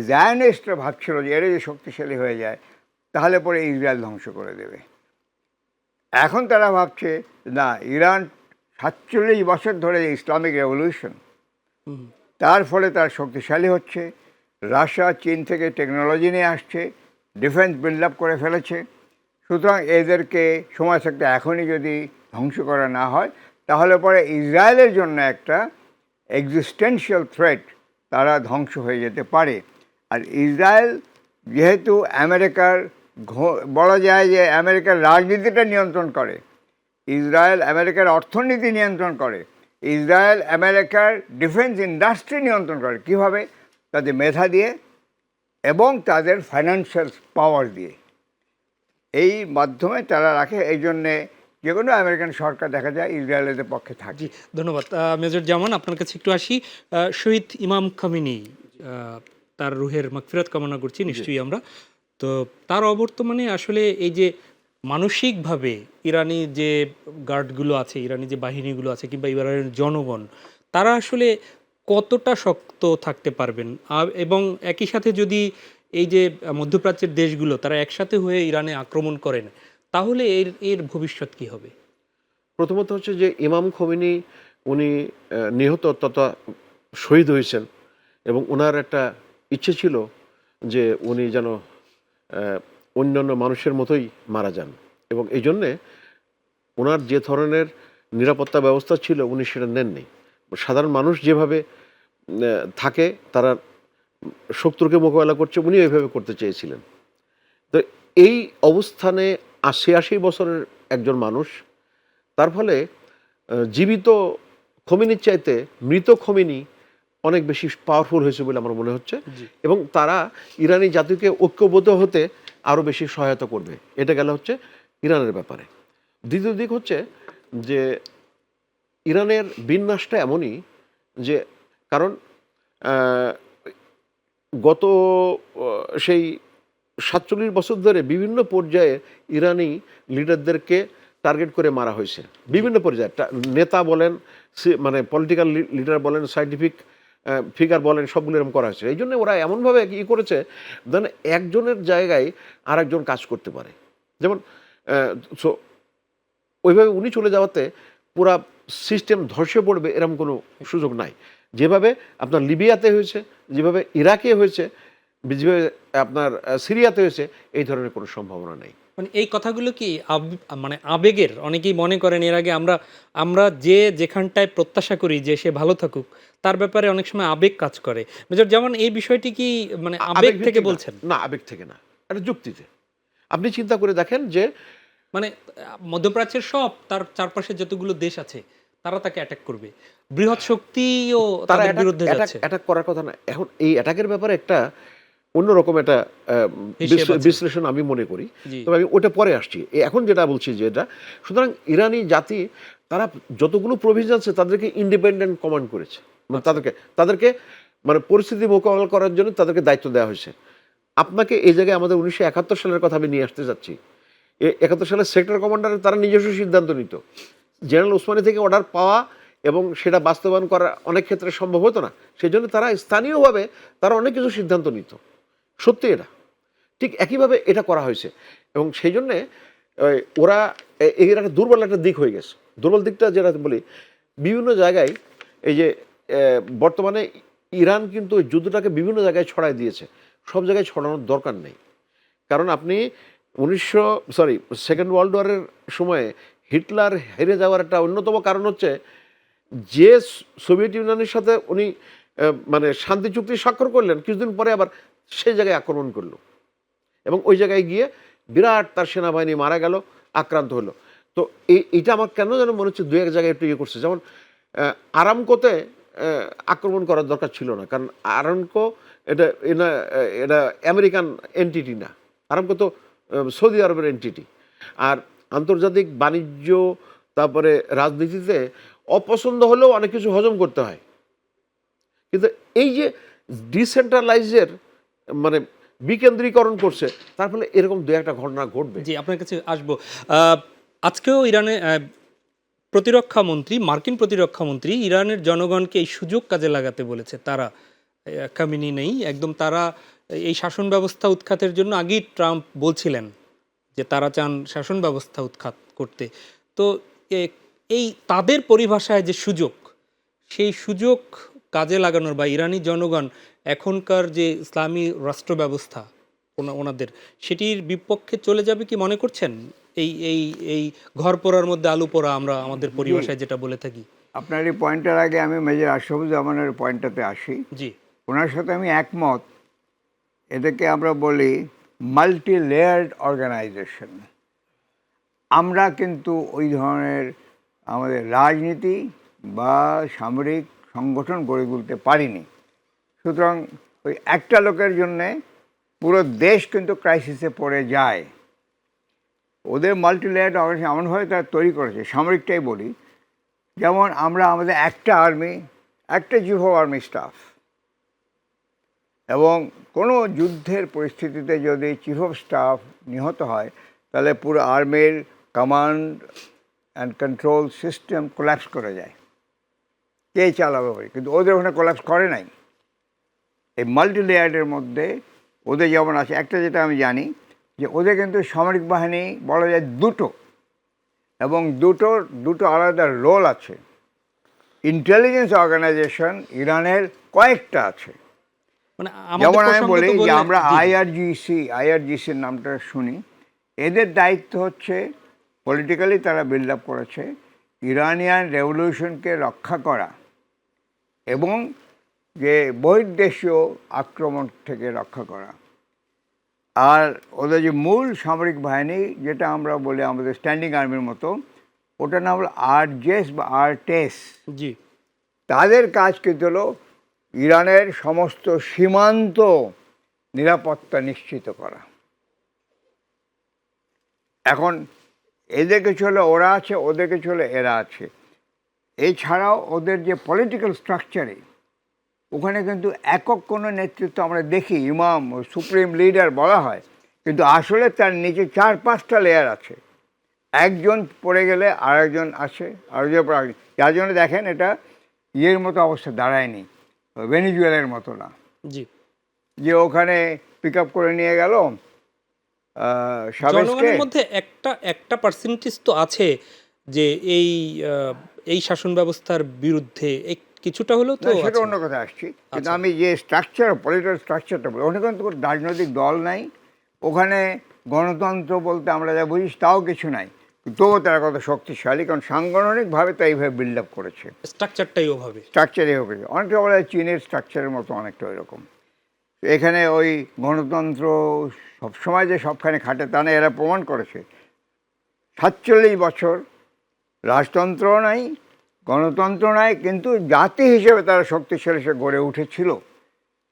জায়নিস্টরা ভাবছিল যে এরা যে শক্তিশালী হয়ে যায় তাহলে পরে ইসরায়েল ধ্বংস করে দেবে। এখন তারা ভাবছে না, ইরান 47 বছর ধরে ইসলামিক রেভলিউশন, তার ফলে তার শক্তিশালী হচ্ছে, রাশিয়া চীন থেকে টেকনোলজি নিয়ে আসছে, ডিফেন্স বিল্ড আপ করে ফেলেছে, সুতরাং এদেরকে সময় থাকতে এখনই যদি ধ্বংস করা না হয় তাহলে পরে ইসরায়েলের জন্য একটা এক্সিস্টেন্সিয়াল থ্রেট, তারা ধ্বংস হয়ে যেতে পারে। আর ইসরায়েল যেহেতু আমেরিকার বলা যায় যে আমেরিকার রাজনীতিটা নিয়ন্ত্রণ করে, ইসরায়েল আমেরিকার অর্থনীতি নিয়ন্ত্রণ করে, ইসরায়েল আমেরিকার ডিফেন্স ইন্ডাস্ট্রি নিয়ন্ত্রণ করে। কীভাবে? তাদের মেধা দিয়ে এবং তাদের ফাইন্যান্সিয়াল পাওয়ার দিয়ে, এই মাধ্যমে তারা রাখে। এই জন্যে যে কোনো আমেরিকান সরকার দেখা যায় ইসরায়েলের পক্ষে থাকে। জি, ধন্যবাদ মেজর জামান। আপনার কাছে একটু আসি। শহীদ ইমাম খামেনি, তার রুহের মাগফিরাত কামনা করছি নিশ্চয়ই আমরা। তো তার অবর্তমানে আসলে এই যে মানসিকভাবে ইরানি যে গার্ডগুলো আছে, ইরানি যে বাহিনীগুলো আছে, কিংবা ইরানের জনগণ, তারা আসলে কতটা শক্ত থাকতে পারবেন? এবং একই সাথে যদি এই যে মধ্যপ্রাচ্যের দেশগুলো তারা একসাথে হয়ে ইরানে আক্রমণ করেন, তাহলে এর ভবিষ্যৎ কি হবে? প্রথমত হচ্ছে যে ইমাম খোমেনি উনি নিহত তথা শহীদ হয়েছেন এবং ওনার একটা ইচ্ছে ছিল যে উনি যেন অন্যান্য মানুষের মতোই মারা যান, এবং এই জন্যে ওনার যে ধরনের নিরাপত্তা ব্যবস্থা ছিল উনি সেটা নেননি। সাধারণ মানুষ যেভাবে থাকে, তারা শত্রুকে মোকাবেলা করছে, উনি এইভাবে করতে চেয়েছিলেন। তো এই অবস্থানে ৮০ বছরের একজন মানুষ, তার ফলে জীবিত খোমেনির চাইতে মৃত খোমেনি অনেক বেশি পাওয়ারফুল হয়েছে বলে আমার মনে হচ্ছে, এবং তারা ইরানি জাতিকে ঐক্যবদ্ধ হতে আরও বেশি সহায়তা করবে। এটা গেল হচ্ছে ইরানের ব্যাপারে। দ্বিতীয় দিক হচ্ছে যে ইরানের বিন্যাসটা এমনই যে, কারণ গত সেই ৪৭ বছর ধরে বিভিন্ন পর্যায়ে ইরানি লিডারদেরকে টার্গেট করে মারা হয়েছে, বিভিন্ন পর্যায়ে। নেতা বলেন, মানে পলিটিক্যাল লিডার বলেন, সায়েন্টিফিক ফিগার বলেন, সবগুলো এরকম করা হয়েছে। এই জন্য ওরা এমনভাবে ই করেছে যেন একজনের জায়গায় আর একজন কাজ করতে পারে। যেমন ওইভাবে উনি চলে যাওয়াতে পুরা সিস্টেম ধসে পড়বে এরকম কোনো সুযোগ নাই। যেভাবে আপনার লিবিয়াতে হয়েছে, যেভাবে ইরাকে হয়েছে, যেভাবে আপনার সিরিয়াতে হয়েছে, এই ধরনের কোনো সম্ভাবনা নেই। মানে এই কথাগুলো কি মানে আবেগের? অনেকেই মনে করেন এর আগে আমরা যে যেখানটায় প্রত্যাশা করি যে সে ভালো থাকুক, তার ব্যাপারে অনেক সময় আবেগ কাজ করে। মেজর, যেমন এই বিষয়টি কি মানে আবেগ থেকে বলছেন? না, আবেগ থেকে না, এটা যুক্তিতে। আপনি চিন্তা করে দেখেন যে মানে মধ্যপ্রাচ্যের সব তার চারপাশে যতগুলো দেশ আছে তারা তাকে অ্যাটাক করবে, বৃহৎ শক্তিও তারা তাদের বিরুদ্ধে যাচ্ছে। অ্যাটাক করার কথা না। এখন এই অ্যাটাকের ব্যাপারে একটা অন্যরকম একটা হিসেব আছে। বিশ্লেষণ আমি মনে করি, জি। তবে আমি ওটা পরে আসছি। এখন যেটা বলছি যে এটা, সুতরাং ইরানি জাতি তারা যতগুলো প্রভিন্স আছে তাদেরকে ইন্ডিপেন্ডেন্ট কমান্ড করেছে, মানে তাদেরকে মানে পরিস্থিতি মোকাবেলা করার জন্য তাদেরকে দায়িত্ব দেওয়া হয়েছে। আপনাকে এই জায়গায় আমাদের 1971 সালের কথা আমি নিয়ে আসতে যাচ্ছি। 71 সালের সেক্টর কমান্ডার তারা নিজস্ব সিদ্ধান্ত নিত। জেনারেল ওসমানী থেকে অর্ডার পাওয়া এবং সেটা বাস্তবায়ন করা অনেক ক্ষেত্রে সম্ভব হতো না। সেই জন্য তারা স্থানীয়ভাবে তারা অনেক কিছু সিদ্ধান্ত নিত। সত্যি এটা ঠিক একইভাবে এটা করা হয়েছে, এবং সেই জন্যে ওরা এর একটা দুর্বল একটা দিক হয়ে গেছে। দুর্বল দিকটা যেটা বলি, বিভিন্ন জায়গায় এই যে বর্তমানে ইরান কিন্তু ওই যুদ্ধটাকে বিভিন্ন জায়গায় ছড়াই দিয়েছে। সব জায়গায় ছড়ানোর দরকার নেই, কারণ আপনি সেকেন্ড ওয়ার্ল্ড ওয়ারের সময়ে হিটলার হেরে যাওয়ার একটা অন্যতম কারণ হচ্ছে যে সোভিয়েত ইউনিয়নের সাথে উনি মানে শান্তি চুক্তি স্বাক্ষর করলেন, কিছুদিন পরে আবার সেই জায়গায় আক্রমণ করলো, এবং ওই জায়গায় গিয়ে বিরাট তার সেনাবাহিনী মারা গেল, আক্রান্ত হলো। তো এইটা আমার কেন যেন মনে হচ্ছে দু এক জায়গায় একটু ইয়ে করছে। যেমন আরামকোতে আক্রমণ করার দরকার ছিল না, কারণ আরামকো এটা এটা আমেরিকান এন্টিটি না, আরামকো তো সৌদি আরবের এন্টিটি। আর আন্তর্জাতিক বাণিজ্য তারপরে রাজনীতিতে অপছন্দ হলেও অনেক কিছু হজম করতে হয়, কিন্তু এই যে ডিসেন্ট্রালাইজের মানে বিকেন্দ্রীকরণ করছে, তার ফলে এরকম দু একটা ঘটনা ঘটবে। জি, আপনার কাছে আসবো। আজকেও ইরানে মার্কিন প্রতিরক্ষা মন্ত্রী ইরানের জনগণকে এই সুযোগ কাজে লাগাতে বলেছে। তারা কামিনী নেই একদম, তারা এই শাসন ব্যবস্থা উৎখাতের জন্য আগেই ট্রাম্প বলছিলেন যে তারা চান শাসন ব্যবস্থা উৎখাত করতে। তো এই তাদের পরিভাষায় যে সুযোগ, সেই সুযোগ কাজে লাগানোর বা ইরানি জনগণ এখনকার যে ইসলামী রাষ্ট্র ব্যবস্থা ওনাদের, সেটির বিপক্ষে চলে যাবে কি মনে করছেন? এই এই এই ঘর পোড়ার মধ্যে আলু পোড়া, আমরা আমাদের পরিভাষায় যেটা বলে থাকি। আপনার এই পয়েন্টের আগে আমি মেজর আশরাফুজ্জামানের পয়েন্টটাতে আসি। জি, ওনার সাথে আমি একমত। এটাকে আমরা বলি মাল্টি লেয়ার্ড অর্গানাইজেশন। আমরা কিন্তু ওই ধরনের আমাদের রাজনীতি বা সামরিক সংগঠন গড়ে তুলতে পারিনি। সুতরাং ওই একটা লোকের জন্যে পুরো দেশ কিন্তু ক্রাইসিসে পড়ে যায়। ওদের মাল্টি লেয়ার্ড অর্গানাইজেশন এমনভাবে তারা তৈরি করেছে, সামরিকটাই বলি, যেমন আমরা আমাদের একটা আর্মি, একটা চিফ অফ আর্মি স্টাফ, এবং কোনো যুদ্ধের পরিস্থিতিতে যদি চিফ অফ স্টাফ নিহত হয় তাহলে পুরো আর্মির command and control system collapse করে যায়। কে চালাবে বলে, কিন্তু ওদের ওখানে কোল্যাপস করে নাই। এই মাল্টি লেয়ার্ডের মধ্যে ওদের যেমন আছে, একটা যেটা আমি জানি যে ওদের কিন্তু সামরিক বাহিনী বলা যায় দুটো, এবং দুটো আলাদা রোল আছে। ইন্টেলিজেন্স অর্গানাইজেশন ইরানের কয়েকটা আছে। মানে আমাদের যেমন আমি প্রসঙ্গে বলি তো যে বললেন- আমরা জি, জি। আইআরজিসির নামটা শুনি, এদের দায়িত্ব হচ্ছে পলিটিক্যালি তারা বিল্ড আপ করেছে ইরানিয়ান রেভলিউশনকে রক্ষা করা এবং যে বহির্দেশীয় আক্রমণ থেকে রক্ষা করা। আর ওদের যে মূল সামরিক বাহিনী, যেটা আমরা বলি আমাদের স্ট্যান্ডিং আর্মির মতো, ওটার নাম হলো আরজেস বা আরটেস। জি, তাদের কাজ কিন্তু হলো ইরানের সমস্ত সীমান্ত নিরাপত্তা নিশ্চিত করা। এখন এদের কিছু হলে ওরা আছে, ওদের কিছু হলে এরা আছে। এছাড়াও ওদের যে পলিটিক্যাল স্ট্রাকচারে, ওখানে কিন্তু একক কোনো নেতৃত্ব আমরা দেখি, ইমাম সুপ্রিম লিডার বলা হয়, কিন্তু আসলে তার নিচে 4-5টা লেয়ার আছে। একজন পড়ে গেলে আরেকজন আসে, আরেকজন পড়ে আরেকজন। যার জন্য দেখেন এটা ইয়ের মতো অবস্থা দাঁড়ায়নি, ভেনিজুয়েলার মতো না, জি। যে ওখানে পিক আপ করে নিয়ে গেল সাবেজকে। জনগণের মধ্যে একটা একটা পার্সেন্টেজ তো আছে যে এই এই শাসন ব্যবস্থার বিরুদ্ধে কিছুটা হলেও তো না, সেটা আছে। অন্য কথা আসছি, কিন্তু আচ্ছা। আমি যে স্ট্রাকচার, পলিটিক্যাল স্ট্রাকচারটা বলি, ওখানে কিন্তু কোনো রাজনৈতিক দল নাই, ওখানে গণতন্ত্র বলতে আমরা যা বুঝি তাও কিছু নাই, তবুও তারা কত শক্তিশালী, কারণ সাংগঠনিকভাবে তাই এইভাবে বিল্ড আপ করেছে। স্ট্রাকচারটাই ওভাবে। স্ট্রাকচারই হোক, অনেকটা বলা যায় চীনের স্ট্রাকচারের মতো, অনেকটা ওই রকম। এখানে ওই গণতন্ত্র সবসময় যে সবখানে খাটে তা না, এরা প্রমাণ করেছে 47 বছর রাজতন্ত্র নাই, গণতন্ত্র নাই, কিন্তু জাতি হিসেবে তারা শক্তিশালী সে গড়ে উঠেছিল।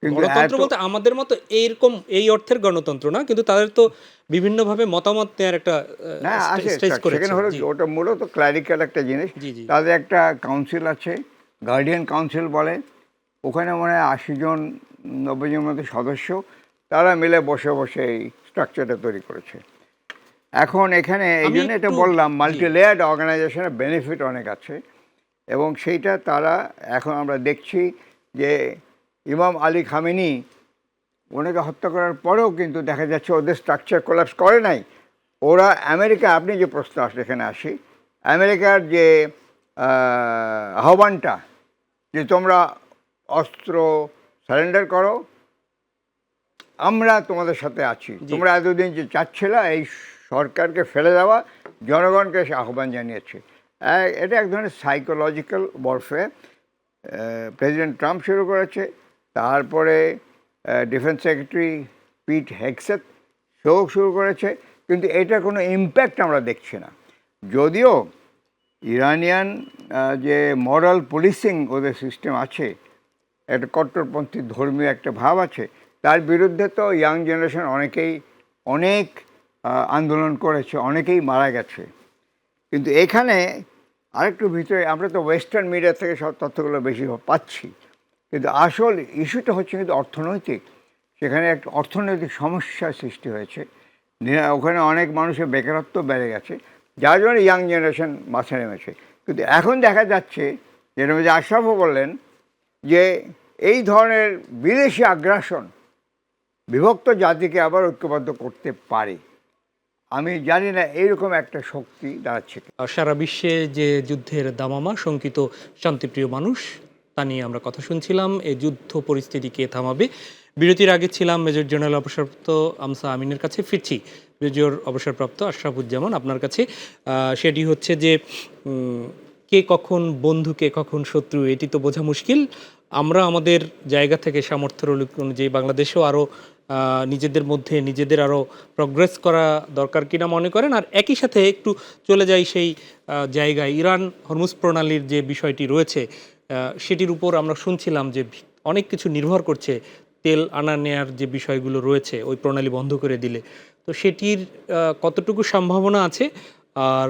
কিন্তু গণতন্ত্র বলতে আমাদের মতো এইরকম এই অর্থের গণতন্ত্র না, কিন্তু তাদের তো বিভিন্নভাবে মতামত নেওয়ার একটা না আছে, স্টেজ করেছে। সেখানে হলো জি, কি, ওটা মূলত ক্লারিক্যাল একটা জিনিস। জি, জি। তাদের একটা কাউন্সিল আছে, গার্ডিয়ান কাউন্সিল বলে, ওখানে মনে হয় 80 জন 90 জন মতো সদস্য, তারা মিলে বসে বসে এই স্ট্রাকচারটা তৈরি করেছে। এখন এখানে এই আমি জন্য এটা একটু- বললাম, জি। মাল্টি লেয়ার্ড অর্গানাইজেশনের বেনিফিট অনেক আছে, এবং সেইটা তারা এখন আমরা দেখছি যে ইমাম আলী খামেনি ওনাকে হত্যা করার পরেও কিন্তু দেখা যাচ্ছে ওদের স্ট্রাকচার কোলাপস করে নাই। ওরা আমেরিকা, আপনি যে প্রশ্ন আসলে এখানে আসি, আমেরিকার যে আহ্বানটা যে তোমরা অস্ত্র সারেন্ডার করো, আমরা তোমাদের সাথে আছি, জি। তোমরা এতদিন যে চাচ্ছিল এই সরকারকে ফেলে দেওয়া, জনগণকে সে আহ্বান জানিয়েছে। এটা এক ধরনের সাইকোলজিক্যাল ওয়ারফেয়ার। প্রেসিডেন্ট ট্রাম্প শুরু করেছে, তারপরে ডিফেন্স সেক্রেটারি পিট হেগসেথ সেও শুরু করেছে, কিন্তু এটা কোনো ইম্প্যাক্ট আমরা দেখছি না। যদিও ইরানিয়ান যে মরাল পুলিশিং ওদের সিস্টেম আছে, একটা কট্টরপন্থী ধর্মীয় একটা ভাব আছে, তার বিরুদ্ধে তো ইয়াং জেনারেশন অনেক আন্দোলন করেছে, অনেকেই মারা গেছে। কিন্তু এখানে আরেকটু ভিতরে, আমরা তো ওয়েস্টার্ন মিডিয়া থেকে সব তথ্যগুলো বেশি পাচ্ছি, কিন্তু আসল ইস্যুটা হচ্ছে কিন্তু অর্থনৈতিক। সেখানে একটা অর্থনৈতিক সমস্যার সৃষ্টি হয়েছে, ওখানে অনেক মানুষের বেকারত্ব বেড়ে গেছে, যার জন্য ইয়াং জেনারেশন মাঠে নেমেছে। কিন্তু এখন দেখা যাচ্ছে, যেরকম যে আশরাফও বললেন, যে এই ধরনের বিদেশি আগ্রাসন বিভক্ত জাতিকে আবার ঐক্যবদ্ধ করতে পারে। আমি জানি না এইরকম একটা শক্তি দাঁড়াচ্ছে। সারা বিশ্বে যে যুদ্ধের দামামা, শঙ্কিত শান্তিপ্রিয় মানুষ, তা নিয়ে আমরা কথা শুনছিলাম। এই যুদ্ধ পরিস্থিতি কে থামাবে? বিরতির আগে ছিলাম মেজর জেনারেল অবসরপ্রাপ্ত আমসা আমিনের কাছে, ফিরছি মেজর অবসরপ্রাপ্ত আশরাফুজ্জামান আপনার কাছে। সেটি হচ্ছে যে কে কখন বন্ধু কে কখন শত্রু এটি তো বোঝা মুশকিল। আমরা আমাদের জায়গা থেকে সামর্থ্যের অনুযায়ী বাংলাদেশেও আরও নিজেদের মধ্যে নিজেদের আরও প্রগ্রেস করা দরকার কিনা মনে করেন? আর একই সাথে একটু চলে যাই সেই জায়গায়, ইরান হরমুজ প্রণালীর যে বিষয়টি রয়েছে সেটির উপর আমরা শুনছিলাম যে অনেক কিছু নির্ভর করছে, তেল আনা নেয়ার যে বিষয়গুলো রয়েছে ওই প্রণালী বন্ধ করে দিলে, তো সেটির কতটুকু সম্ভাবনা আছে? আর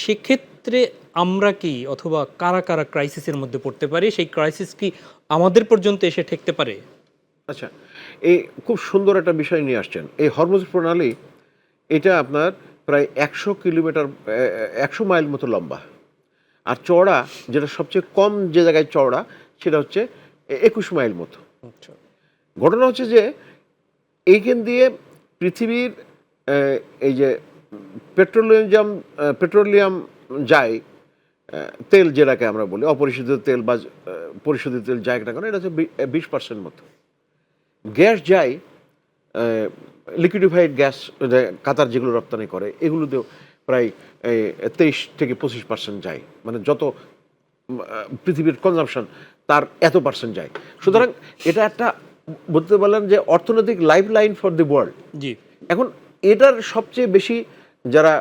সেক্ষেত্রে আমরা কি অথবা কারা কারা ক্রাইসিসের মধ্যে পড়তে পারি? সেই ক্রাইসিস কি আমাদের পর্যন্ত এসে ঠেকতে পারে? আচ্ছা, এই খুব সুন্দর একটা বিষয় নিয়ে আসছেন। এই হরমুজ প্রণালী, এটা আপনার প্রায় 100 কিলোমিটার, 100 মাইল মতো লম্বা, আর চওড়া, যেটা সবচেয়ে কম যে জায়গায় চওড়া, সেটা হচ্ছে 21 মাইল মতো। আচ্ছা, ঘটনা হচ্ছে যে এইখান দিয়ে পৃথিবীর এই যে পেট্রোলিয়াম যায়, তেল যেটাকে আমরা বলি অপরিশোধিত তেল বা পরিশোধিত তেল যায় না কেন, এটা হচ্ছে 20% মতো। গ্যাস যায়, লিকুইডিফাইড গ্যাস কাতার যেগুলো রপ্তানি করে এগুলোতেও প্রায় 23 থেকে 25% যায়, মানে যত পৃথিবীর কনজাম্পশন তার এত পার্সেন্ট যায়। সুতরাং এটা একটা বলতে পারলেন যে অর্থনৈতিক lifeline for the world. জি, এখন এটার সবচেয়ে বেশি যারা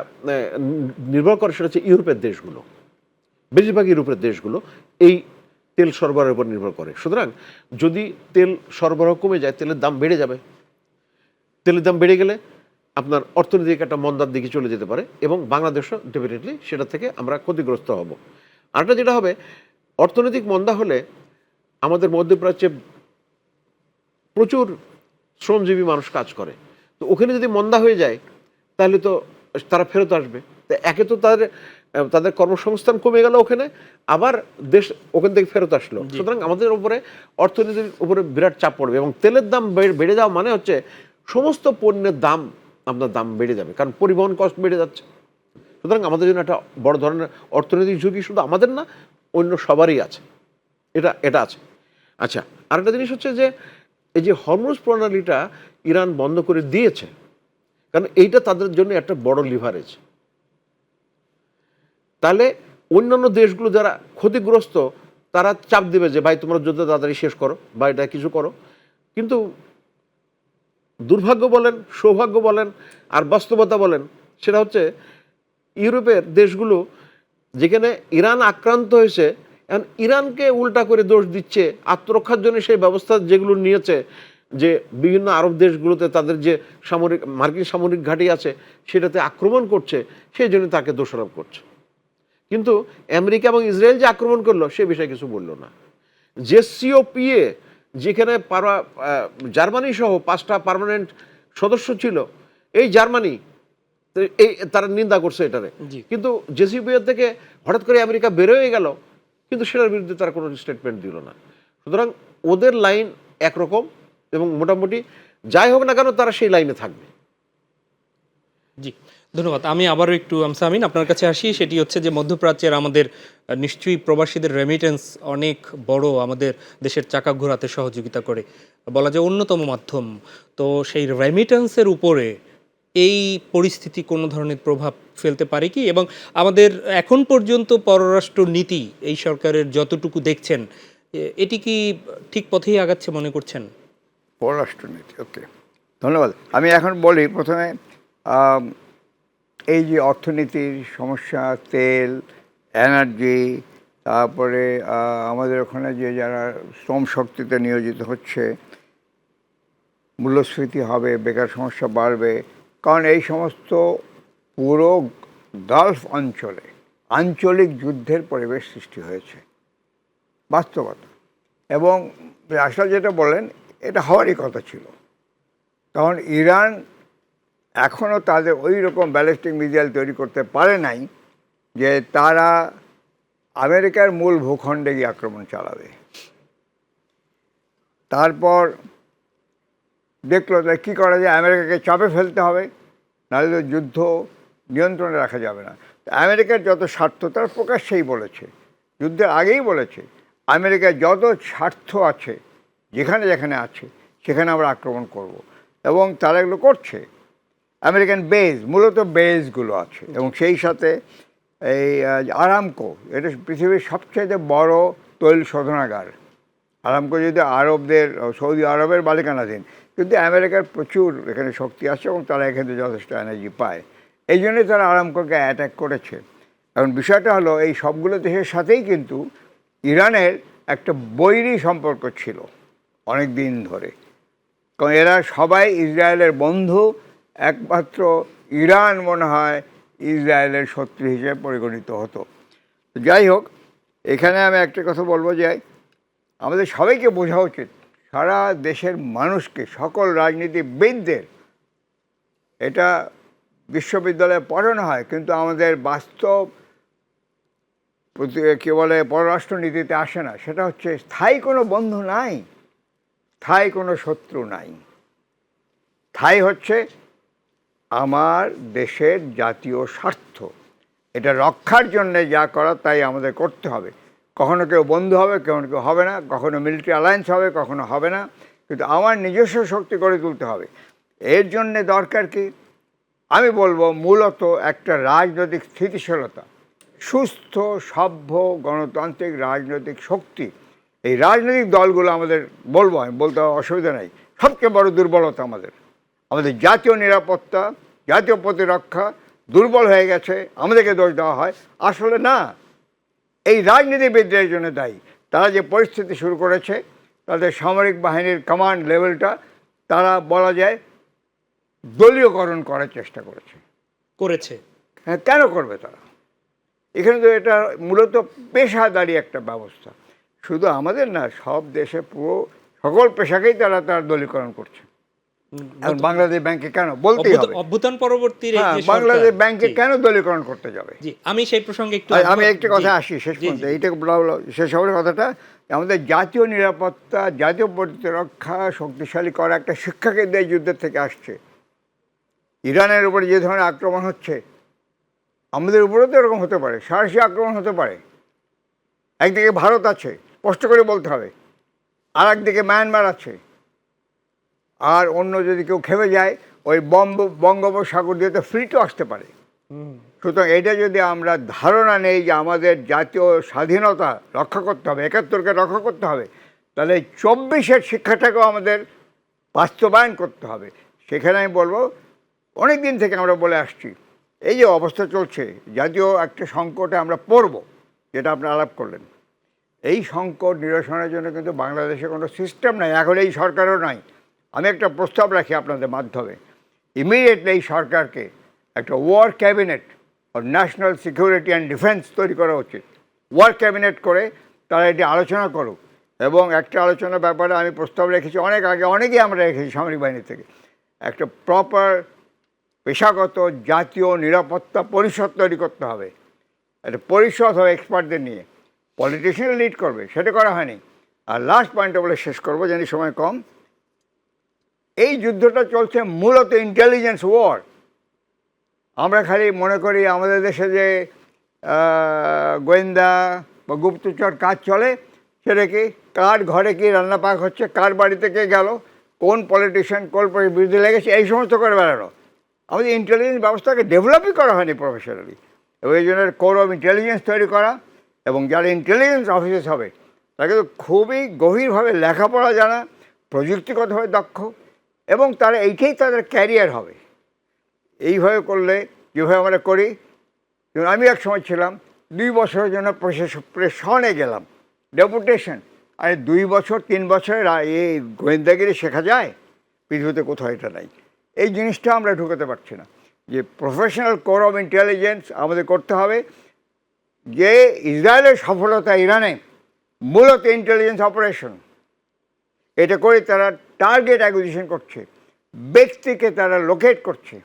নির্ভর করে সেটা হচ্ছে ইউরোপের দেশগুলো, বেশিরভাগ ইউরোপের দেশগুলো এই তেল সরবরাহের উপর নির্ভর করে। সুতরাং যদি তেল সরবরাহ কমে যায়, তেলের দাম বেড়ে যাবে। তেলের দাম বেড়ে গেলে আপনার অর্থনৈতিক একটা মন্দার দিকে চলে যেতে পারে, এবং বাংলাদেশও ডেফিনেটলি সেটা থেকে আমরা ক্ষতিগ্রস্ত হব। আরেকটা যেটা হবে, অর্থনৈতিক মন্দা হলে আমাদের মধ্যপ্রাচ্যে প্রচুর শ্রমজীবী মানুষ কাজ করে, তো ওখানে যদি মন্দা হয়ে যায় তাহলে তো তারা ফেরত আসবে। তো একে তো তাদের কর্মসংস্থান কমে গেল ওখানে, আবার দেশ ওখান থেকে ফেরত আসলো। সুতরাং আমাদের উপরে অর্থনীতির উপরে বিরাট চাপ পড়বে, এবং তেলের দাম বেড়ে যাওয়া মানে হচ্ছে সমস্ত পণ্যের দাম আপনার দাম বেড়ে যাবে, কারণ পরিবহন কস্ট বেড়ে যাচ্ছে। সুতরাং আমাদের জন্য একটা বড় ধরনের অর্থনৈতিক ঝুঁকি শুধু আমাদের না, অন্য সবারই আছে, এটা আছে। আচ্ছা, আরেকটা জিনিস হচ্ছে যে এই যে হরমুজ প্রণালীটা ইরান বন্ধ করে দিয়েছে, কারণ এইটা তাদের জন্য একটা বড় লিভারেজ। তাহলে অন্যান্য দেশগুলো যারা ক্ষতিগ্রস্ত তারা চাপ দেবে যে ভাই তোমরা যুদ্ধ তাড়াতাড়ি শেষ করো বা এটা কিছু করো। কিন্তু দুর্ভাগ্য বলেন, সৌভাগ্য বলেন, আর বাস্তবতা বলেন, সেটা হচ্ছে ইউরোপের দেশগুলো যেখানে ইরান আক্রান্ত হয়েছে, এখন ইরানকে উল্টা করে দোষ দিচ্ছে আত্মরক্ষার জন্য সেই ব্যবস্থা যেগুলো নিয়েছে, যে বিভিন্ন আরব দেশগুলোতে তাদের যে মার্কিন সামরিক ঘাঁটি আছে সেটাতে আক্রমণ করছে, সেই জন্য তাকে দোষারোপ করছে। কিন্তু আমেরিকা এবং ইসরায়েল যে আক্রমণ করলো সে বিষয়ে কিছু বললো না। জেসিওপিএ যেখানে জার্মানি সহ 5টা পার্মানেন্ট সদস্য ছিল, এই জার্মানি তারা নিন্দা করছে এটারে, কিন্তু জেসিওপিএ থেকে হঠাৎ করে আমেরিকা বের হয়ে গেল, কিন্তু সেটার বিরুদ্ধে তারা কোনো স্টেটমেন্ট দিল না। সুতরাং ওদের লাইন একরকম, এবং মোটামুটি যাই হোক না কেন তারা সেই লাইনে থাকবে। জি, ধন্যবাদ। আমি আবারও একটু আমসামিন আপনার কাছে আসি, সেটি হচ্ছে যে মধ্যপ্রাচ্যের আমাদের নিশ্চয়ই প্রবাসীদের রেমিটেন্স অনেক বড় আমাদের দেশের চাকা ঘোরাতে সহযোগিতা করে, বলা যায় অন্যতম মাধ্যম। তো সেই রেমিটেন্সের উপরে এই পরিস্থিতি কোনো ধরনের প্রভাব ফেলতে পারে কি, এবং আমাদের এখন পর্যন্ত পররাষ্ট্র নীতি এই সরকারের যতটুকু দেখছেন এটি কি ঠিক পথেই আগাচ্ছে মনে করছেন? পররাষ্ট্রনীতি, ওকে, ধন্যবাদ। আমি এখন বলি প্রথমে এই যে অর্থনীতির সমস্যা, তেল, এনার্জি, তারপরে আমাদের ওখানে যে যারা শ্রম শক্তিতে নিয়োজিত হচ্ছে, মূল্যস্ফীতি হবে, বেকার সমস্যা বাড়বে, কারণ এই সমস্ত পুরো গালফ অঞ্চলে আঞ্চলিক যুদ্ধের পরিবেশ সৃষ্টি হয়েছে, বাস্তবতা। এবং আসলে যেটা বলেন এটা হওয়ারই কথা ছিল, কারণ ইরান এখনও তাদের ওই রকম ব্যালিস্টিক মিসাইল তৈরি করতে পারে নাই যে তারা আমেরিকার মূল ভূখণ্ডে গিয়ে আক্রমণ চালাবে। তারপর দেখলো যে কী করা যায়, আমেরিকাকে চাপে ফেলতে হবে, নাহলে তো যুদ্ধ নিয়ন্ত্রণে রাখা যাবে না। আমেরিকার যত স্বার্থ তারা প্রকাশ্যেই বলেছে, যুদ্ধের আগেই বলেছে, আমেরিকার যত স্বার্থ আছে যেখানে যেখানে আছে সেখানে আমরা আক্রমণ করব, এবং তারা এগুলো করছে। আমেরিকান বেজ, মূলত বেজগুলো আছে, এবং সেই সাথে এই আরামকো, এটা পৃথিবীর সবচেয়ে বড় তৈল শোধনাগার। আরামকো যদি আরবদের, সৌদি আরবের মালিকানাধীন, কিন্তু আমেরিকার প্রচুর এখানে শক্তি আছে এবং তারা এখানে যথেষ্ট এনার্জি পায়, এই জন্যই তারা আরামকোকে অ্যাটাক করেছে। এখন বিষয়টা হলো এই সবগুলো দেশের সাথেই কিন্তু ইরানের একটা বৈরী সম্পর্ক ছিল অনেক দিন ধরে, কারণ এরা সবাই ইসরায়েলের বন্ধু, একমাত্র ইরান মনে হয় ইসরায়েলের শত্রু হিসেবে পরিগণিত হতো। যাই হোক, এখানে আমি একটা কথা বলবো যে আমাদের সবাইকে বোঝা উচিত, সারা দেশের মানুষকে, সকল রাজনীতিবিদদের, এটা বিশ্ববিদ্যালয়ে পড়ানো হয় কিন্তু আমাদের বাস্তব কী বলে পররাষ্ট্রনীতিতে আসে না। সেটা হচ্ছে স্থায়ী কোনো বন্ধু নাই, স্থায়ী কোনো শত্রু নাই। স্থায়ী হচ্ছে আমার দেশের জাতীয় স্বার্থ, এটা রক্ষার জন্যে যা করা তাই আমাদের করতে হবে। কখনো কেউ বন্ধু হবে, কখনো কেউ হবে না, কখনো মিলিটারি অ্যালায়েন্স হবে, কখনো হবে না, কিন্তু আমার নিজস্ব শক্তি গড়ে তুলতে হবে। এর জন্যে দরকার কি? আমি বলবো মূলত একটা রাজনৈতিক স্থিতিশীলতা, সুস্থ সভ্য গণতান্ত্রিক রাজনৈতিক শক্তি। এই রাজনৈতিক দলগুলো আমাদের, বলবো আমি, বলতে অসুবিধা নেই, সবচেয়ে বড় দুর্বলতা আমাদের। আমাদের জাতীয় নিরাপত্তা, জাতীয় প্রতিরক্ষা দুর্বল হয়ে গেছে, আমাদেরকে দোষ দেওয়া হয়। আসলে না, এই রাজনীতিবিদদের জন্য দায়ী। তারা যে পরিস্থিতি শুরু করেছে, তাদের সামরিক বাহিনীর কমান্ড লেভেলটা তারা বলা যায় দলীয়করণ করার চেষ্টা করেছে। হ্যাঁ, কেন করবে তারা? এখানে তো এটা মূলত পেশাদারি একটা ব্যবস্থা। শুধু আমাদের না, সব দেশে পুরো সকল পেশাকেই তারা দলীয়করণ করছে। এখন বাংলাদেশ ব্যাংকে কেন বলতেই হবে, অভ্যুত্থান পরবর্তী বাংলাদেশ ব্যাংকে কেন দলীয়করণ করতে যাবে? আমি সেই প্রসঙ্গে একটু আমি একটা কথা আসি শেষ পর্যন্ত, এইটা শেষ হওয়ার কথাটা, আমাদের জাতীয় নিরাপত্তা, জাতীয় প্রতিরক্ষা শক্তিশালী করা একটা শিক্ষাকে দেয় যুদ্ধের থেকে আসছে। ইরানের উপরে যে ধরনের আক্রমণ হচ্ছে, আমাদের উপরেও তো এরকম হতে পারে, সাহসী আক্রমণ হতে পারে। একদিকে ভারত আছে, স্পষ্ট করে বলতে হবে, আর একদিকে মায়ানমার আছে, আর অন্য যদি কেউ খেপে যায় ওই বঙ্গোপসাগর দিয়ে তো ফ্রিটও আসতে পারে। সুতরাং এটা যদি আমরা ধারণা নেই যে আমাদের জাতীয় স্বাধীনতা রক্ষা করতে হবে, ৭১কে রক্ষা করতে হবে, তাহলে ২৪-এর শিক্ষাটাকেও আমাদের বাস্তবায়ন করতে হবে। সেখানে আমি বলবো, অনেক দিন থেকে আমরা বলে আসছি, এই যে অবস্থা চলছে, জাতীয় একটা সংকটে আমরা পড়ব, যেটা আপনি আলাপ করলেন, এই সংকট নিরসনের জন্য কিন্তু বাংলাদেশে কোনো সিস্টেম নাই, এখন এই সরকারও নাই। আমি একটা প্রস্তাব রাখি আপনাদের মাধ্যমে, ইমিডিয়েটলি এই সরকারকে একটা war cabinet or national security and defence তৈরি করা উচিত। ওয়ার ক্যাবিনেট করে তারা এটি আলোচনা করুক, এবং একটা আলোচনার ব্যাপারে আমি প্রস্তাব রেখেছি অনেক আগে, অনেকেই আমরা রেখেছি সামরিক বাহিনী থেকে, একটা প্রপার পেশাগত জাতীয় নিরাপত্তা পরিষদ তৈরি করতে হবে। একটা পরিষদ হবে এক্সপার্টদের নিয়ে, পলিটিশিয়ান লিড করবে, সেটা করা হয়নি। আর লাস্ট পয়েন্টটা বলে শেষ করবো, জানি সময় কম। এই যুদ্ধটা চলছে মূলত ইন্টেলিজেন্স ওয়ার। আমরা খালি মনে করি আমাদের দেশে যে গোয়েন্দা বা গুপ্তচর কাজ চলে, সেটা কি, কার ঘরে কি রান্না পাক হচ্ছে, কার বাড়িতে কে গেল, কোন পলিটিশিয়ান কোন বিরুদ্ধে লেগেছে, এই সমস্ত করে বেড়ানো। আমাদের ইন্টেলিজেন্স ব্যবস্থাকে ডেভেলপই করা হয়নি প্রফেশনালি। এবং এই জন্য কোর অফ ইন্টেলিজেন্স তৈরি করা, এবং যারা ইন্টেলিজেন্স অফিসার হবে তাকে তো খুবই গভীরভাবে লেখাপড়া জানা, প্রযুক্তিগতভাবে দক্ষ, এবং তারা এইটাই তাদের ক্যারিয়ার হবে। এইভাবে করলে, যেভাবে আমরা করি, যেমন আমি এক সময় ছিলাম 2 বছরের জন্য প্রশাসনে গেলাম, ডেপুটেশন। আরে 2 বছর 3 বছরের এই গোয়েন্দাগিরি শেখা যায়? পৃথিবীতে কোথাও এটা নাই। এই জিনিসটা আমরা ঢুকাতে পারছি না, যে প্রফেশনাল কোর অফ ইন্টেলিজেন্স আমাদের করতে হবে। যে ইসরায়েলের সফলতা ইরানে মূলত ইন্টেলিজেন্স অপারেশন, এটা করে তারা টার্গেট অ্যাকুইজিশন করছে, ব্যক্তিকে তারা লোকেট করছে,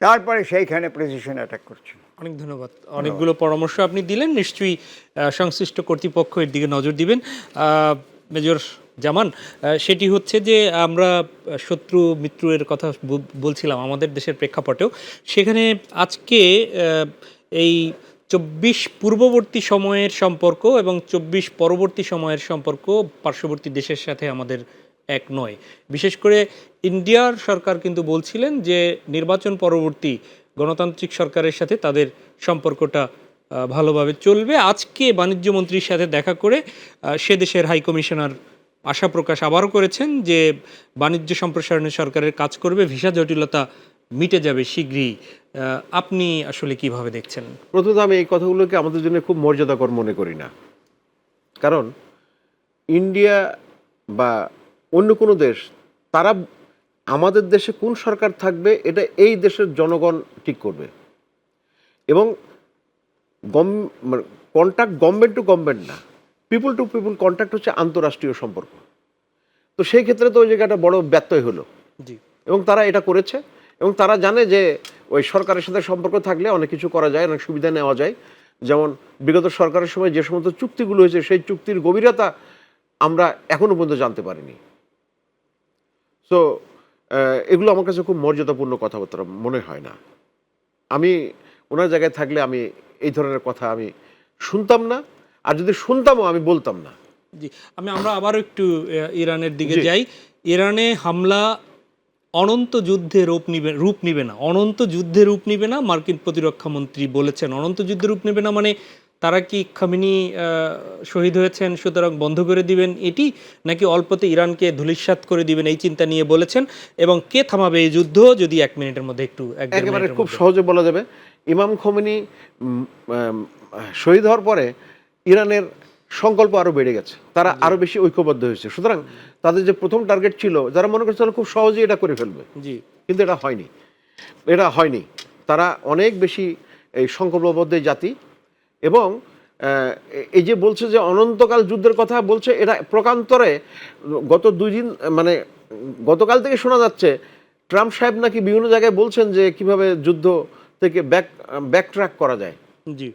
তারপরে সেইখানে প্রেসিশন অ্যাটাক করছে। অনেক ধন্যবাদ। অনেকগুলো পরামর্শ আপনি দিলেন, নিশ্চয়ই সংশ্লিষ্ট কর্তৃপক্ষ এর দিকে নজর দিবেন। মেজর জামান, সেটি হচ্ছে যে আমরা শত্রু মিত্র এর কথা বলছিলাম আমাদের দেশের প্রেক্ষাপটেও, সেখানে আজকে এই 24 পূর্ববর্তী সময়ের সম্পর্ক এবং 24 পরবর্তী সময়ের সম্পর্ক পার্শ্ববর্তী দেশের সাথে আমাদের এক নয়। বিশেষ করে ইন্ডিয়ার সরকার কিন্তু বলছিলেন যে নির্বাচন পরবর্তী গণতান্ত্রিক সরকারের সাথে তাদের সম্পর্কটা ভালোভাবে চলবে। আজকে বাণিজ্য মন্ত্রীর সাথে দেখা করে সে দেশের হাই কমিশনার আশা প্রকাশ আবারও করেছেন যে বাণিজ্য সম্প্রসারণে সরকারের কাজ করবে, ভিসা জটিলতা মিটে যাবে শীঘ্রই। আপনি আসলে কিভাবে দেখছেন? প্রথমত আমি এই কথাগুলোকে আমাদের জন্য খুব মর্যাদাকর মনে করি না, কারণ ইন্ডিয়া বা অন্য কোনো দেশ, তারা আমাদের দেশে কোন সরকার থাকবে এটা এই দেশের জনগণ ঠিক করবে, এবং কন্ট্যাক্ট গভর্নমেন্ট টু গভর্নমেন্ট না, পিপুল টু পিপুল কন্ট্যাক্ট হচ্ছে আন্তঃরাষ্ট্রীয় সম্পর্ক। তো সেই ক্ষেত্রে তো ওই জায়গাটা বড় ব্যত্যয় হলো, জি। এবং তারা এটা করেছে, এবং তারা জানে যে ওই সরকারের সাথে সম্পর্ক থাকলে অনেক কিছু করা যায়, অনেক সুবিধা নেওয়া যায়। যেমন বিগত সরকারের সময় যে সমস্ত চুক্তিগুলো হয়েছে, সেই চুক্তির গভীরতা আমরা এখনও পর্যন্ত জানতে পারিনি। সো এগুলো আমার কাছে খুব মর্যাদাপূর্ণ কথাবার্তা মনে হয় না। আমি ওনার জায়গায় থাকলে আমি এই ধরনের কথা আমি শুনতাম না, আর যদি শুনতামও আমি বলতাম না। জি, আমরা আবার একটু ইরানের দিকে জি। যাই। ইরানে হামলা অনন্ত যুদ্ধে রূপ নিবে না, অনন্ত যুদ্ধে রূপ নিবে না, মার্কিন প্রতিরক্ষা মন্ত্রী বলেছেন। অনন্ত যুদ্ধে রূপ নেবে না মানে তারা কি খামেনি শহীদ হয়েছেন সুতরাং বন্ধ করে দিবেন এটি, নাকি অল্পতে ইরানকে ধূলিসাৎ করে দিবেন এই চিন্তা নিয়ে বলেছেন? এবং কে থামাবে এই যুদ্ধ, যদি 1 মিনিটের মধ্যে একটু একেবারে খুব সহজে বলা যাবে, ইমাম খোমেনি শহীদ হওয়ার পরে ইরানের সংকল্প আরও বেড়ে গেছে, তারা আরও বেশি ঐক্যবদ্ধ হয়েছে। সুতরাং তাদের যে প্রথম টার্গেট ছিল, যারা মনে করছিল খুব সহজেই এটা করে ফেলবে, জি, কিন্তু এটা হয়নি। তারা অনেক বেশি এই সংকল্পবদ্ধ জাতি। এবং এই যে বলছে যে অনন্তকাল যুদ্ধের কথা বলছে, এটা প্রকান্তরে গত 2 দিন মানে গতকাল থেকে শোনা যাচ্ছে ট্রাম্প সাহেব নাকি বিভিন্ন জায়গায় বলছেন যে কিভাবে যুদ্ধ থেকে ব্যাকট্র্যাক করা যায়। জি,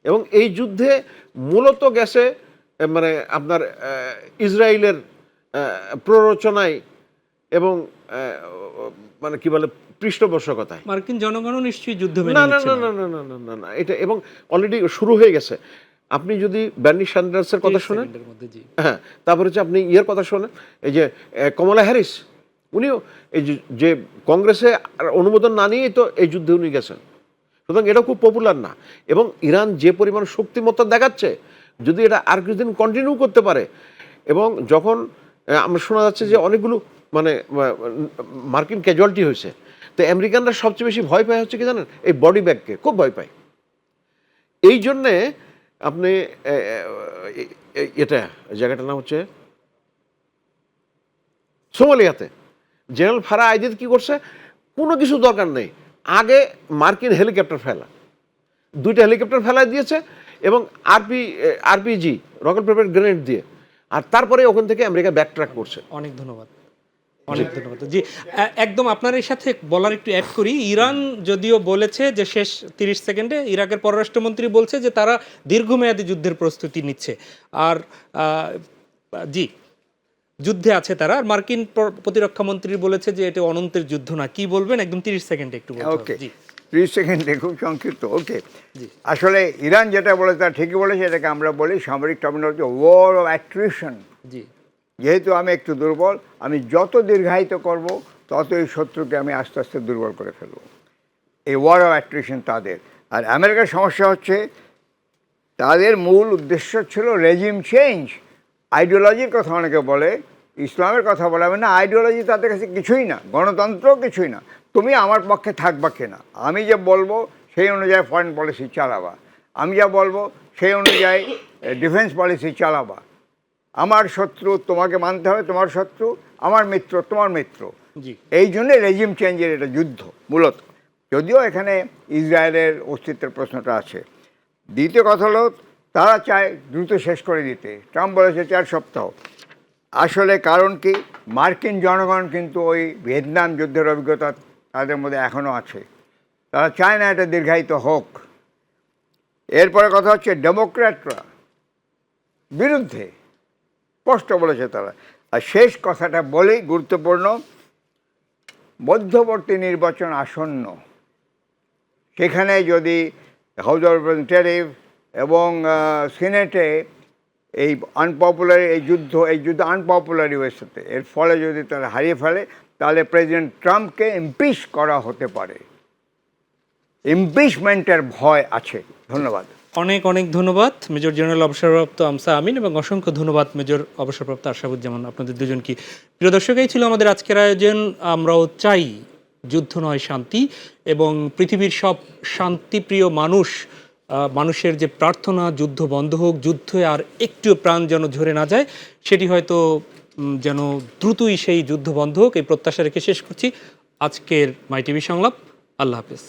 এবং এই যুদ্ধে মূলত গেছে মানে আপনার ইসরায়েলের প্ররোচনায় এবং মানে কি বলে পৃষ্ঠপোষকতায়। মার্কিন জনগণও নিশ্চয়ই যুদ্ধ মেনে না না নিচ্ছে না না। না না না না না, এটা এবং অলরেডি শুরু হয়ে গেছে। আপনি যদি বার্নি স্যান্ডার্সের কথা 30 শোনেন, সেকেন্ডের মধ্যে, জি, হ্যাঁ, তারপর হচ্ছে আপনি ইয়ের কথা শোনেন, এই যে কমলা হ্যারিস, উনিও এই যে কংগ্রেসে অনুমোদন না নিয়েই তো এই যুদ্ধে উনি গেছেন। সুতরাং এটা খুব পপুলার না। এবং ইরান যে পরিমাণ শক্তিমত্তা দেখাচ্ছে, যদি এটা আর কিছুদিন কন্টিনিউ করতে পারে, এবং যখন আমরা শোনা যাচ্ছে যে অনেকগুলো মানে মার্কিন ক্যাজুয়ালিটি হয়েছে, তো আমেরিকানরা সবচেয়ে বেশি ভয় পায় হচ্ছে কি জানেন, এই বডি ব্যাগকে খুব ভয় পায়। এই জন্যে আপনি এটা জায়গাটার নাম হচ্ছে সোমালিয়াতে জেনারেল ফারা আইদিদ কি করছে, কোনো কিছু দরকার নেই, আগে মার্কিন হেলিকপ্টার ফেলা, 2টা হেলিকপ্টার ফেলা দিয়েছে এবং আরপিজি রকেট প্রোপেলড গ্রেনেড দিয়ে, আর তারপরে ওখান থেকে আমেরিকা ব্যাকট্র্যাক করছে। অনেক ধন্যবাদ, অনেক ধন্যবাদ। জি, একদম আপনার এর সাথে বলার একটু অ্যাড করি। ইরান যদিও বলেছে যে শেষ 30 সেকেন্ডে, ইরাকের পররাষ্ট্রমন্ত্রী বলছে যে তারা দীর্ঘমেয়াদী যুদ্ধের প্রস্তুতি নিচ্ছে, আর জি যুদ্ধে আছে তারা। আর মার্কিন প্রতিরক্ষা মন্ত্রী বলেছে যে এটা অনন্তের যুদ্ধ না। কি বলবেন একদম 30 সেকেন্ডে একটু বলতে হবে। ওকে, জি 30 সেকেন্ডে খুব সংক্ষিপ্ত। ওকে, জি আসলে ইরান যেটা বলে তা ঠিকই বলেছে, এটাকে আমরা বলি সামরিক টার্মিনোলজি ওয়ার অফ অ্যাট্রিশন। জি যেহেতু আমি একটু দুর্বল, আমি যত দীর্ঘায়িত করব তত এই শত্রুকে আমি আস্তে আস্তে দুর্বল করে ফেলব। এই ওয়ার অফ অ্যাট্রিশন তাদের। আর আমেরিকার সমস্যা হচ্ছে তাদের মূল উদ্দেশ্য ছিল রেজিম চেঞ্জ। আইডিওলজির কথা অনেকে বলে, ইসলামের কথা বলে, না আইডিওলজি তাদের কাছে কিছুই না, গণতন্ত্রও কিছুই না। তুমি আমার পক্ষে থাকবা কিনা, আমি যে বলবো সেই অনুযায়ী ফরেন পলিসি চালাবা, আমি যা বলবো সেই অনুযায়ী ডিফেন্স পলিসি চালাবা। আমার শত্রু তোমাকে মানতে হবে, তোমার শত্রু আমার মিত্র তোমার মিত্র। জি এই জন্যে রেজিম চেঞ্জের এটা যুদ্ধ মূলত, যদিও এখানে ইসরায়েলের অস্তিত্বের প্রশ্নটা আছে। দ্বিতীয় কথা হলো তারা চায় দ্রুত শেষ করে দিতে, ট্রাম্প বলেছে 4 সপ্তাহ। আসলে কারণ কি, মার্কিন জনগণ কিন্তু ওই ভিয়েতনাম যুদ্ধের অভিজ্ঞতা তাদের মধ্যে এখনও আছে, তারা চায় না এটা দীর্ঘায়িত হোক। এরপরে কথা হচ্ছে ডেমোক্র্যাটরা বিরুদ্ধে স্পষ্ট বলেছে তারা। আর শেষ কথাটা বলেই গুরুত্বপূর্ণ, মধ্যবর্তী নির্বাচন আসন্ন, সেখানে যদি হাউস অফ রিপ্রেজেন্টেটিভ এবং সিনেটে এই যুদ্ধ আনপপুলার ইউএসএতে, এর ফলে যদি তারা হারিয়ে ফেলে, তাহলে প্রেসিডেন্ট ট্রাম্পকে ইমপিচ করা হতে পারে। ইমপিচমেন্টের ভয় আছে। ধন্যবাদ। অনেক অনেক ধন্যবাদ মেজর জেনারেল অবসরপ্রাপ্ত আমসা আমিন, এবং অসংখ্য ধন্যবাদ মেজর অবসরপ্রাপ্ত আশরাফুজ্জামান, আপনাদের দুজনকে। প্রিয় দর্শক, এই ছিল আমাদের আজকের আয়োজন। আমরাও চাই যুদ্ধ নয় শান্তি, এবং পৃথিবীর সব শান্তিপ্রিয় মানুষের যে প্রার্থনা যুদ্ধ বন্ধ হোক, যুদ্ধে আর একটুও প্রাণ যেন ঝরে না যায়, সেটি হয়তো যেন দ্রুতই সেই যুদ্ধ বন্ধ হোক, এই প্রত্যাশা রেখে শেষ করছি আজকের মাই টিভি সংলাপ। আল্লাহ হাফেজ।